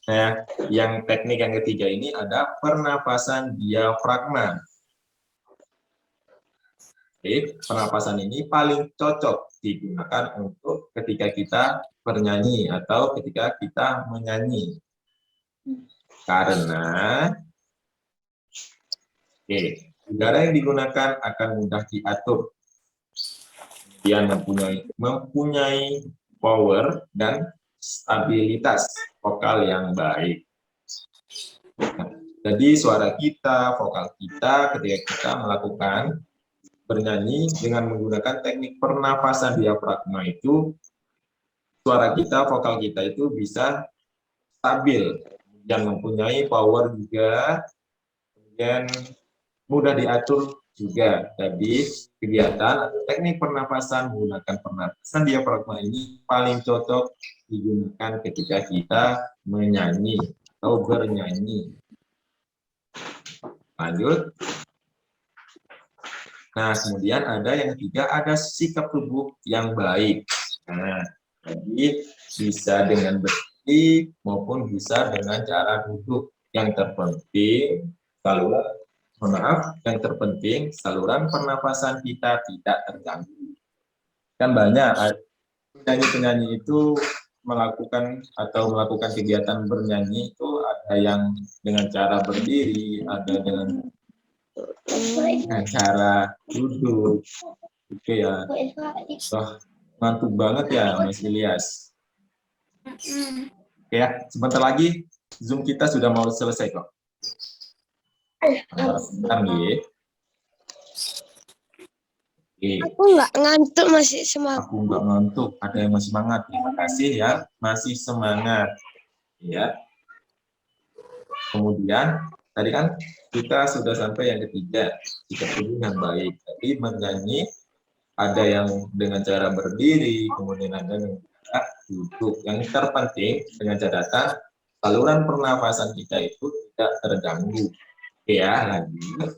Nah, yang teknik yang ketiga ini ada pernapasan diafragma. Oke, pernapasan ini paling cocok digunakan untuk ketika kita bernyanyi atau ketika kita menyanyi. Karena udara yang digunakan akan mudah diatur. Dia mempunyai power dan stabilitas vokal yang baik. Jadi suara kita, vokal kita ketika kita melakukan bernyanyi dengan menggunakan teknik pernapasan diafragma itu suara kita, vokal kita itu bisa stabil dan mempunyai power juga, kemudian mudah diatur juga. Jadi kegiatan atau teknik pernapasan menggunakan pernapasan diafragma ini paling cocok digunakan ketika kita menyanyi atau bernyanyi. Lanjut. Nah, kemudian ada yang ketiga, ada sikap tubuh yang baik. Nah, jadi bisa dengan berdiri maupun bisa dengan cara duduk. Yang terpenting yang terpenting saluran pernapasan kita tidak terganggu. Kan banyak penyanyi-penyanyi itu melakukan kegiatan bernyanyi itu ada yang dengan cara berdiri, ada dengan cara duduk. Oke ya. Ngantuk banget ya Mas Ilyas. Oke ya, sebentar lagi Zoom kita sudah mau selesai kok. Sebentar nih. Aku nggak ngantuk, masih semangat. Aku nggak ngantuk, ada yang masih semangat. Terima kasih ya, masih semangat. Ya. Kemudian tadi kan kita sudah sampai yang ketiga, sikap tubuh yang baik. Jadi menyanyi ada yang dengan cara berdiri, kemudian ada dengan cara duduk. Yang terpenting dengan catatan saluran pernafasan kita itu tidak terganggu. Oke ya, lanjut.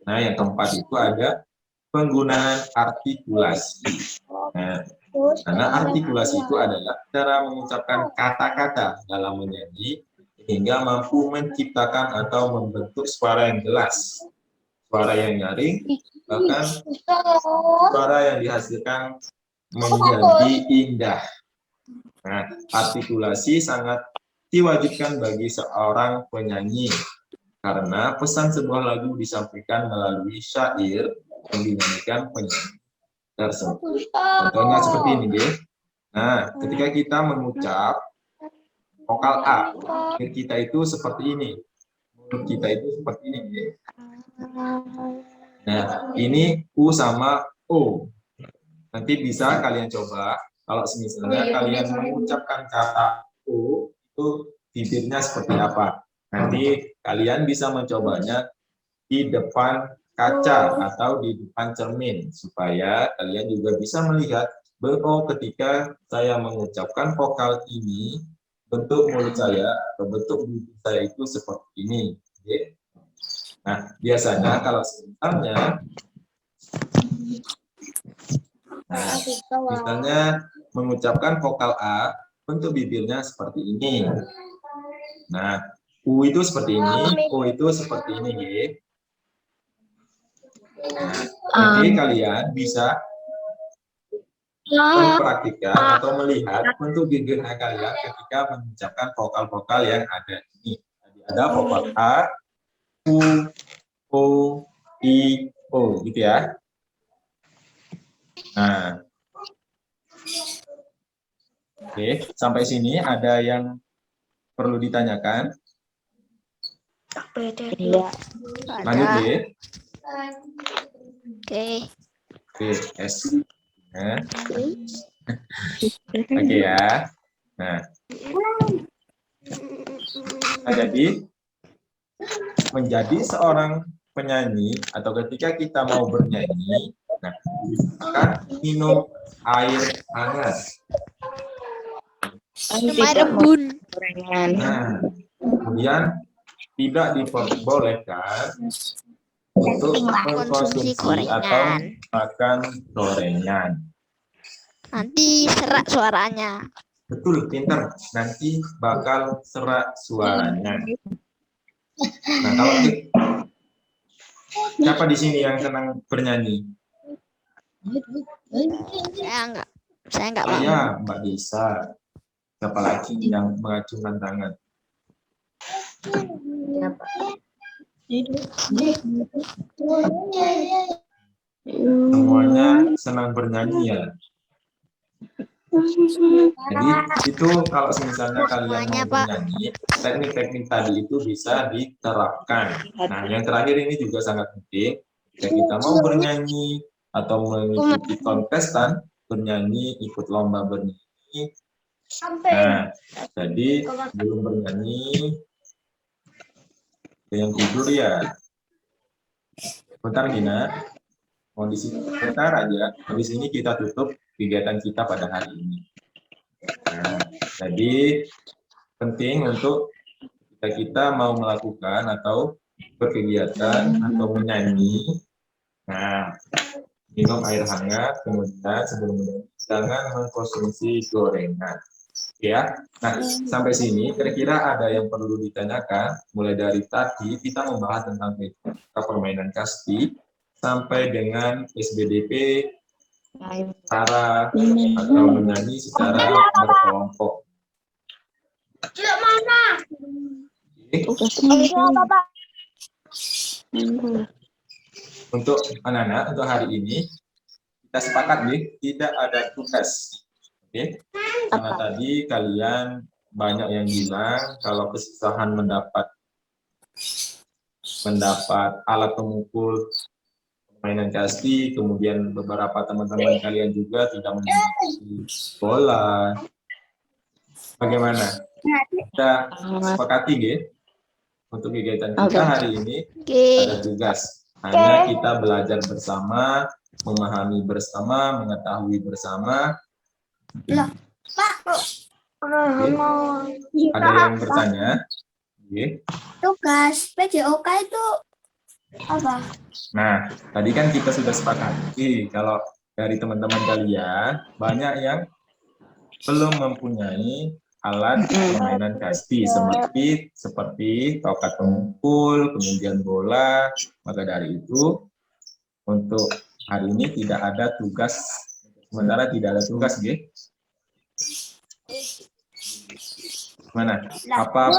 Nah, yang keempat itu ada penggunaan artikulasi. Nah, karena artikulasi itu adalah cara mengucapkan kata-kata dalam menyanyi hingga mampu menciptakan atau membentuk suara yang jelas, suara yang nyaring, bahkan suara yang dihasilkan menjadi indah. Nah, artikulasi sangat diwajibkan bagi seorang penyanyi karena pesan sebuah lagu disampaikan melalui syair yang dinyanyikan penyanyi tersebut. Contohnya seperti ini, deh. Nah, ketika kita mengucap vokal A, kita itu seperti ini, mulut kita itu seperti ini, deh. Nah, ini U sama O. Nanti bisa kalian coba, kalau misalnya kalian mengucapkan kata U, itu bibirnya seperti apa. Nanti kalian bisa mencobanya di depan kaca atau di depan cermin, supaya kalian juga bisa melihat bahwa ketika saya mengucapkan vokal ini, bentuk mulut saya atau bentuk bibir saya itu seperti ini. Nah, biasanya kalau misalnya mengucapkan vokal A, bentuk bibirnya seperti ini. Nah, U itu seperti ini, O itu seperti ini, Nah, jadi kalian bisa mempraktikkan atau melihat bentuk bibirnya kalian ketika mengucapkan vokal-vokal yang ada ini. Ada vokal A, U, O, I, O, gitu ya. Nah, oke, sampai sini ada yang perlu ditanyakan? Lanjut, deh. Oke. Oke, S. Nah. Oke ya. Nah, jadi menjadi seorang penyanyi atau ketika kita mau bernyanyi, nah, akan minum air hangat. Minum air rebun. Nah, kemudian tidak diperbolehkan untuk mengkonsumsi atau makan gorengan. Nanti serak suaranya. Betul, pinter. Nanti bakal serak suaranya. Nah, kalau siapa di sini yang senang bernyanyi? Saya enggak mau. Saya, Mbak Desa. Siapa lagi yang mengacungkan tangan? Semuanya senang bernyanyi ya? Jadi itu kalau misalnya kalian Semuanya, mau Pak. bernyanyi, teknik-teknik tadi itu bisa diterapkan. Nah, yang terakhir ini juga sangat penting. Jika kita mau bernyanyi atau mengikuti kontestan bernyanyi, ikut lomba bernyanyi. Nah, jadi belum bernyanyi, ada yang tidur ya. Bentar Gina, kondisi bentar aja. Habis ini kita tutup kegiatan kita pada hari ini. Nah, jadi penting untuk kita mau melakukan atau berkegiatan atau menyanyi. Nah, minum air hangat, kemudian sebelum menyanyi jangan mengkonsumsi gorengan. Ya, nah sampai sini kira-kira ada yang perlu ditanyakan. Mulai dari tadi kita membahas tentang permainan kasti sampai dengan SBDP, cara atau menyanyi secara berkelompok. Untuk anak-anak untuk hari ini kita sepakat nih tidak ada tugas. Oke. Karena tadi kalian banyak yang bilang kalau kesusahan mendapat alat pemukul mainan kasti, kemudian beberapa teman-teman kalian juga tidak memiliki bola. Bagaimana? Kita sepakati ya. Untuk kegiatan kita hari ini ada tugas. Hanya kita belajar bersama, memahami bersama, mengetahui bersama. Ada yang bertanya? Tugas PJOK itu apa? Nah, tadi kan kita sudah sepakati kalau dari teman-teman kalian banyak yang belum mempunyai alat permainan kasti seperti tokat pemukul, kemudian bola. Maka dari itu untuk hari ini tidak ada tugas, sementara tidak ada tugas, gitu. Mana? Apa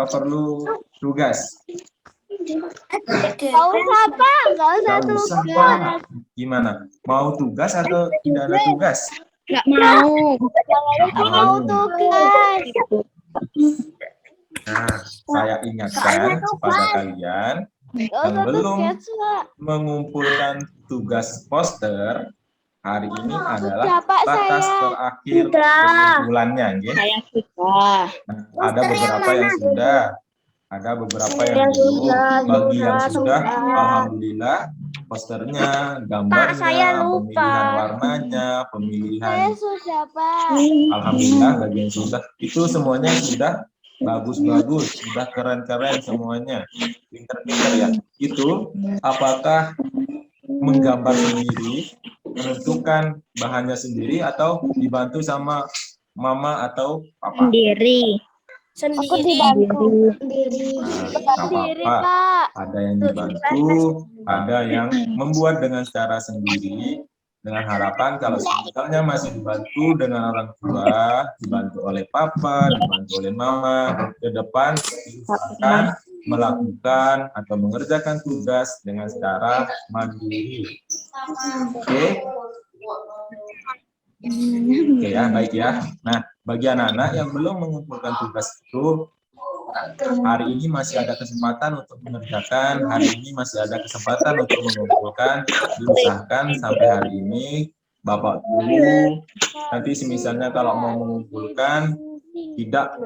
perlu tugas? Nggak usah, Pak. Nggak usah Nggak usah, tugas. Pak. Gimana? Mau tugas atau tidak ada tugas? Nggak mau. Nggak mau tugas. Nah, saya ingatkan kepada kalian Nggak yang usah belum tugas, Pak. mengumpulkan tugas poster, hari ini adalah Sudah, Pak, batas saya. terakhir Sudah. pengumpulannya. Gitu. Saya sudah. Nah, ada beberapa yang sudah, ada beberapa yang belum. Bagi yang sudah, alhamdulillah, posternya, gambarnya, saya lupa. pemilihan warnanya, pemilihan. Saya sudah, Pak. Alhamdulillah, bagi yang sudah, itu semuanya sudah bagus-bagus, sudah keren-keren semuanya, pinter-pinter ya. Itu apakah menggambar sendiri, menentukan bahannya sendiri, atau dibantu sama mama atau papa? Sendiri. Aku dibantu sendiri. Nah, Sendiri, apa-apa. Pak. Ada yang dibantu, ada yang membuat dengan cara sendiri, dengan harapan kalau misalnya masih dibantu dengan orang tua, dibantu oleh papa, dibantu oleh mama, ke depan akan melakukan atau mengerjakan tugas dengan secara mandiri. Oke? Oke ya, baik ya. Nah, bagi anak-anak yang belum mengumpulkan tugas itu, hari ini masih ada kesempatan untuk mengerjakan, hari ini masih ada kesempatan untuk mengumpulkan, diusahakan sampai hari ini, Bapak dulu, nanti misalnya kalau mau mengumpulkan, tidak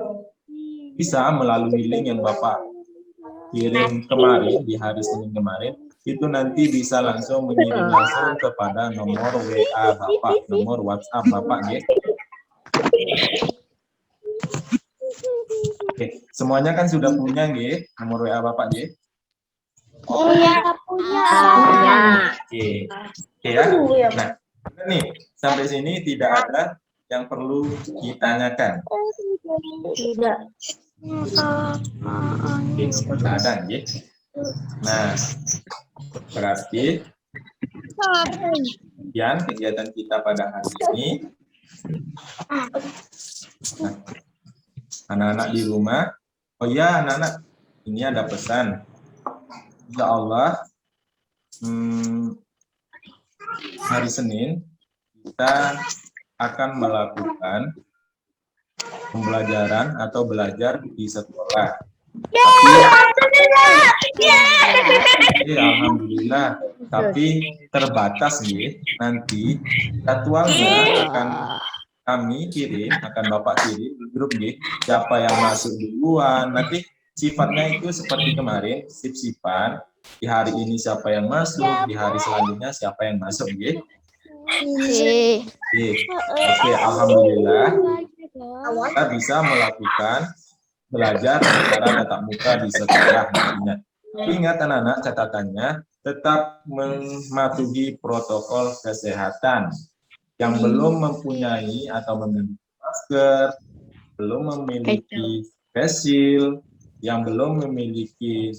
bisa melalui link yang Bapak kirim kemarin, di hari Senin kemarin, itu nanti bisa langsung mengirim langsung kepada nomor WA Bapak, nomor WhatsApp Bapak, ya. Oke, semuanya kan sudah punya, nggih, nomor WA Bapak, nggih? Punya, punya. Oke. Oke ya. Nah, nih, sampai sini tidak ada yang perlu ditanyakan. Tidak. Oke, tidak ada, nggih. Nah, berarti sekian kegiatan kita pada hari ini. Nah, anak-anak di rumah, oh ya anak-anak, ini ada pesan. Insya Allah hari Senin kita akan melakukan pembelajaran atau belajar di sekolah. Alhamdulillah. Tapi terbatas nih. Nanti jadwalnya akan kami kirim, akan Bapak kirim di grup nih. Siapa yang masuk duluan. Nanti sifatnya itu seperti kemarin, sip-sipan. Di hari ini siapa yang masuk, di hari selanjutnya siapa yang masuk nih. Oke, alhamdulillah kita bisa melakukan belajar secara tatap muka di sekolah nantinya. Ingat anak-anak, catatannya tetap mematuhi protokol kesehatan. Yang belum mempunyai atau memiliki masker, belum memiliki face shield, yang belum memiliki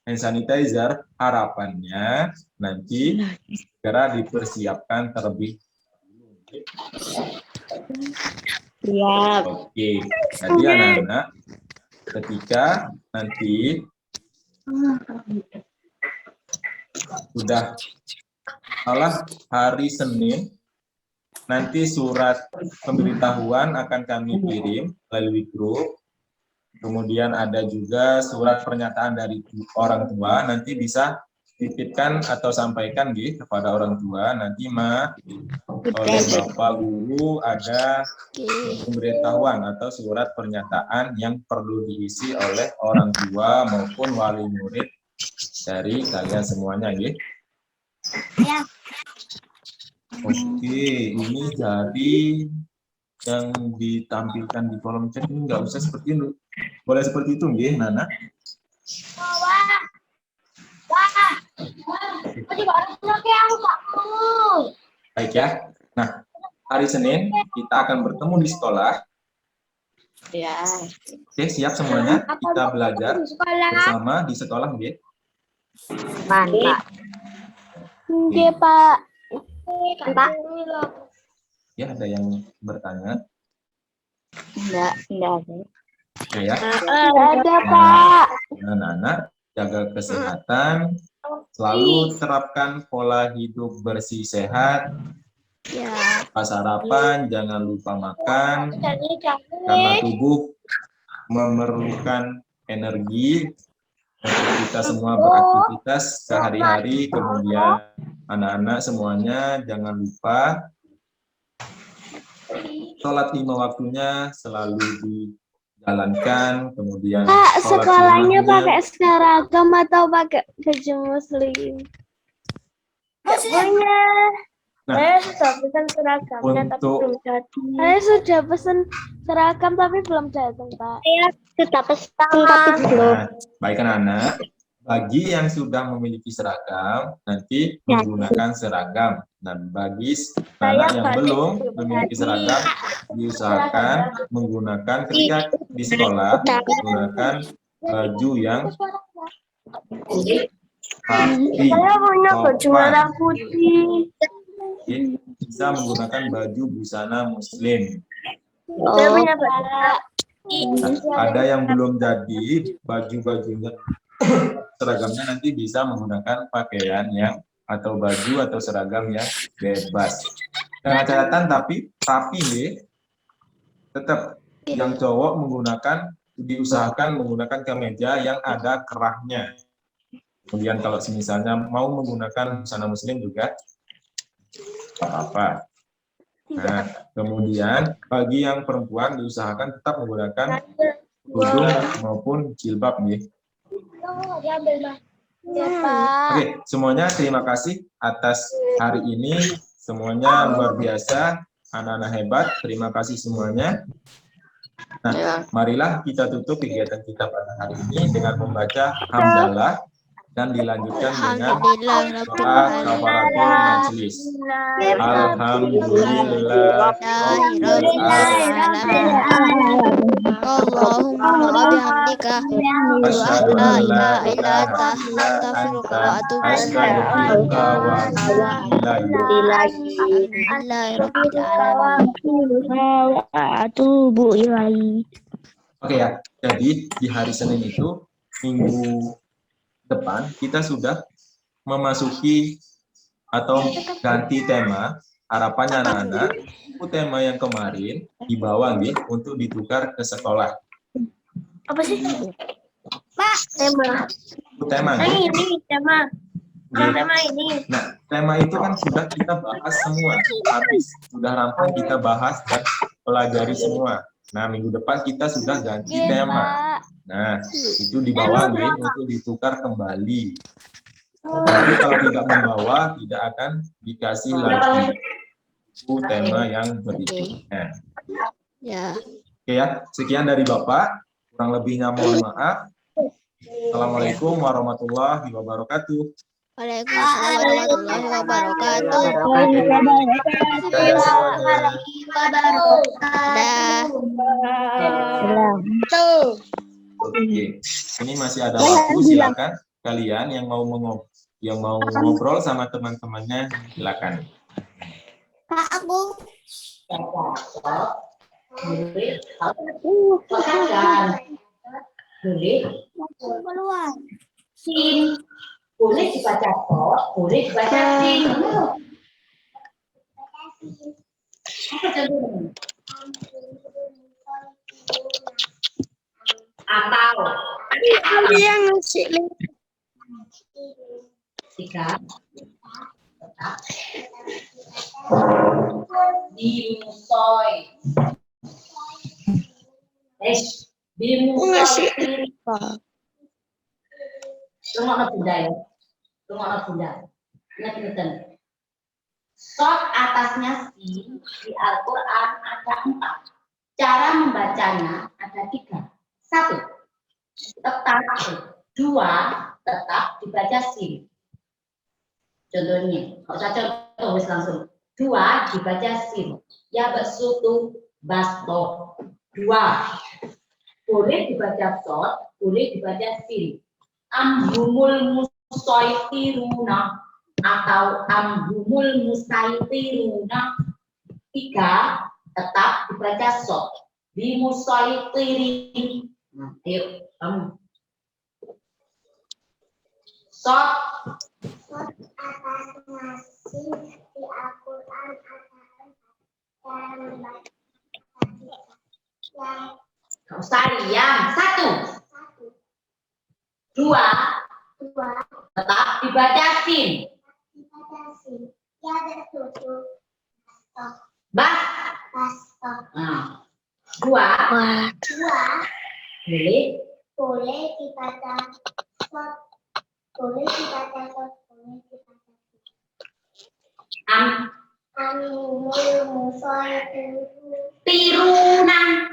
hand sanitizer, harapannya nanti segera dipersiapkan terlebih dahulu. Oke, jadi anak-anak, ketika nanti sudah hari Senin, nanti surat pemberitahuan akan kami kirim melalui grup. Kemudian ada juga surat pernyataan dari orang tua, nanti bisa titipkan atau sampaikan kepada orang tua. Nanti oleh Bapak Guru ada pemberitahuan atau surat pernyataan yang perlu diisi oleh orang tua maupun wali murid dari kalian semuanya. Ya. Oke, ini jadi yang ditampilkan di kolom chat ini nggak usah seperti itu. Boleh seperti itu, Nana? Baik ya. Nah, hari Senin kita akan bertemu di sekolah. Ya. Oke, siap semuanya? Kita belajar bersama di sekolah, Nggih? Mantap. Oke, Pak. Pak. Ya, ada yang bertanya? Enggak ada. Oke ya. Ada, Pak. Anak-anak, jaga kesehatan, selalu terapkan pola hidup bersih sehat. Pas sarapan, jangan lupa makan, karena tubuh memerlukan energi untuk kita semua beraktivitas sehari-hari. Kemudian anak-anak semuanya jangan lupa sholat 5 waktunya selalu dijalankan. Kemudian Pak, sholat sekolahnya sunnahnya pakai seragam atau pakai baju muslim? Semuanya. Nah, Saya sudah pesan seragamnya tapi untuk- belum datang. Saya sudah pesan seragam tapi belum datang, Pak. Saya sudah pesan tapi belum. Nah, baik anak-anak, bagi yang sudah memiliki seragam, nanti Ya. menggunakan seragam. Dan bagi anak yang belum memiliki seragam, diusahakan menggunakan ketika di sekolah, menggunakan baju yang rapi, Saya punya baju sopan. merah putih. Oke, bisa menggunakan baju busana muslim. Saya punya baju. Nah, ada yang belum jadi baju-bajunya seragamnya, nanti bisa menggunakan pakaian yang atau baju atau seragam yang bebas. Dengan catatan tapi rapi nih. Tetap yang cowok diusahakan menggunakan kemeja yang ada kerahnya. Kemudian kalau misalnya mau menggunakan busana muslim juga apa-apa. Nah, kemudian bagi yang perempuan diusahakan tetap menggunakan tudung maupun jilbab nih. Ya, Pak. Oke, semuanya terima kasih atas hari ini. Semuanya luar biasa, anak-anak hebat. Terima kasih semuanya. Nah, marilah kita tutup kegiatan kita pada hari ini dengan membaca hamdalah dan dilanjutkan dengan sholat kafaratul majelis. Alhamdulillah. Allahumma bihamdika Asyhadu an la ilaha illa anta astaghfiruka wa atubu ilaik. Oke ya, jadi di hari Senin itu minggu depan kita sudah memasuki atau ganti tema harapannya anak-anak, buku tema yang kemarin dibawa nih untuk ditukar ke sekolah. Apa sih? Tema. Buku tema nih. Ini tema. Nggih. Tema ini. Nah, tema itu kan sudah kita bahas semua, habis sudah rampung kita bahas dan pelajari semua. Nah, minggu depan kita sudah ganti tema. Nah, itu dibawa nih untuk ditukar kembali. Tapi kalau tidak membawa, tidak akan dikasih lagi buku tema yang berikutnya. Ya. Oke ya, sekian dari Bapak. Kurang lebihnya mohon maaf. Assalamualaikum warahmatullahi wabarakatuh. Waalaikumsalam warahmatullahi wabarakatuh. Dadah semuanya. Tuh. Oke, ini masih ada waktu, silakan kalian yang mau ngobrol sama teman-temannya, silakan. Kak, aku. Keluar. Sin, boleh dibaca kos, boleh dibaca sin. Apa contohnya? Atau Yang ngasih link. tiga tetap dimusoi. Dimusoi. Rumah bunda ya, rumah bunda. Ingat. Shot atasnya sin di Al-Quran ada 4. Cara membacanya ada 3. 1, tetap. 2, tetap dibaca sin. Contohnya, kalau saya contoh langsung. 2 dibaca sin. Ya bersutu basto. 2 boleh dibaca shot, boleh dibaca sin. Amhumul musaitiruna atau amhumul musaitiruna. 3 tetap dibaca shot. Bimusaitirin. Nah, ayo kamu. Shot atas nasi di Al-Quran Gak usah yang 1. 2 tetap dibaca sin. Ya betul. Bas. Nah, 2 Boleh dibaca shot, boleh dibaca am Amul musaitiruna. tiruna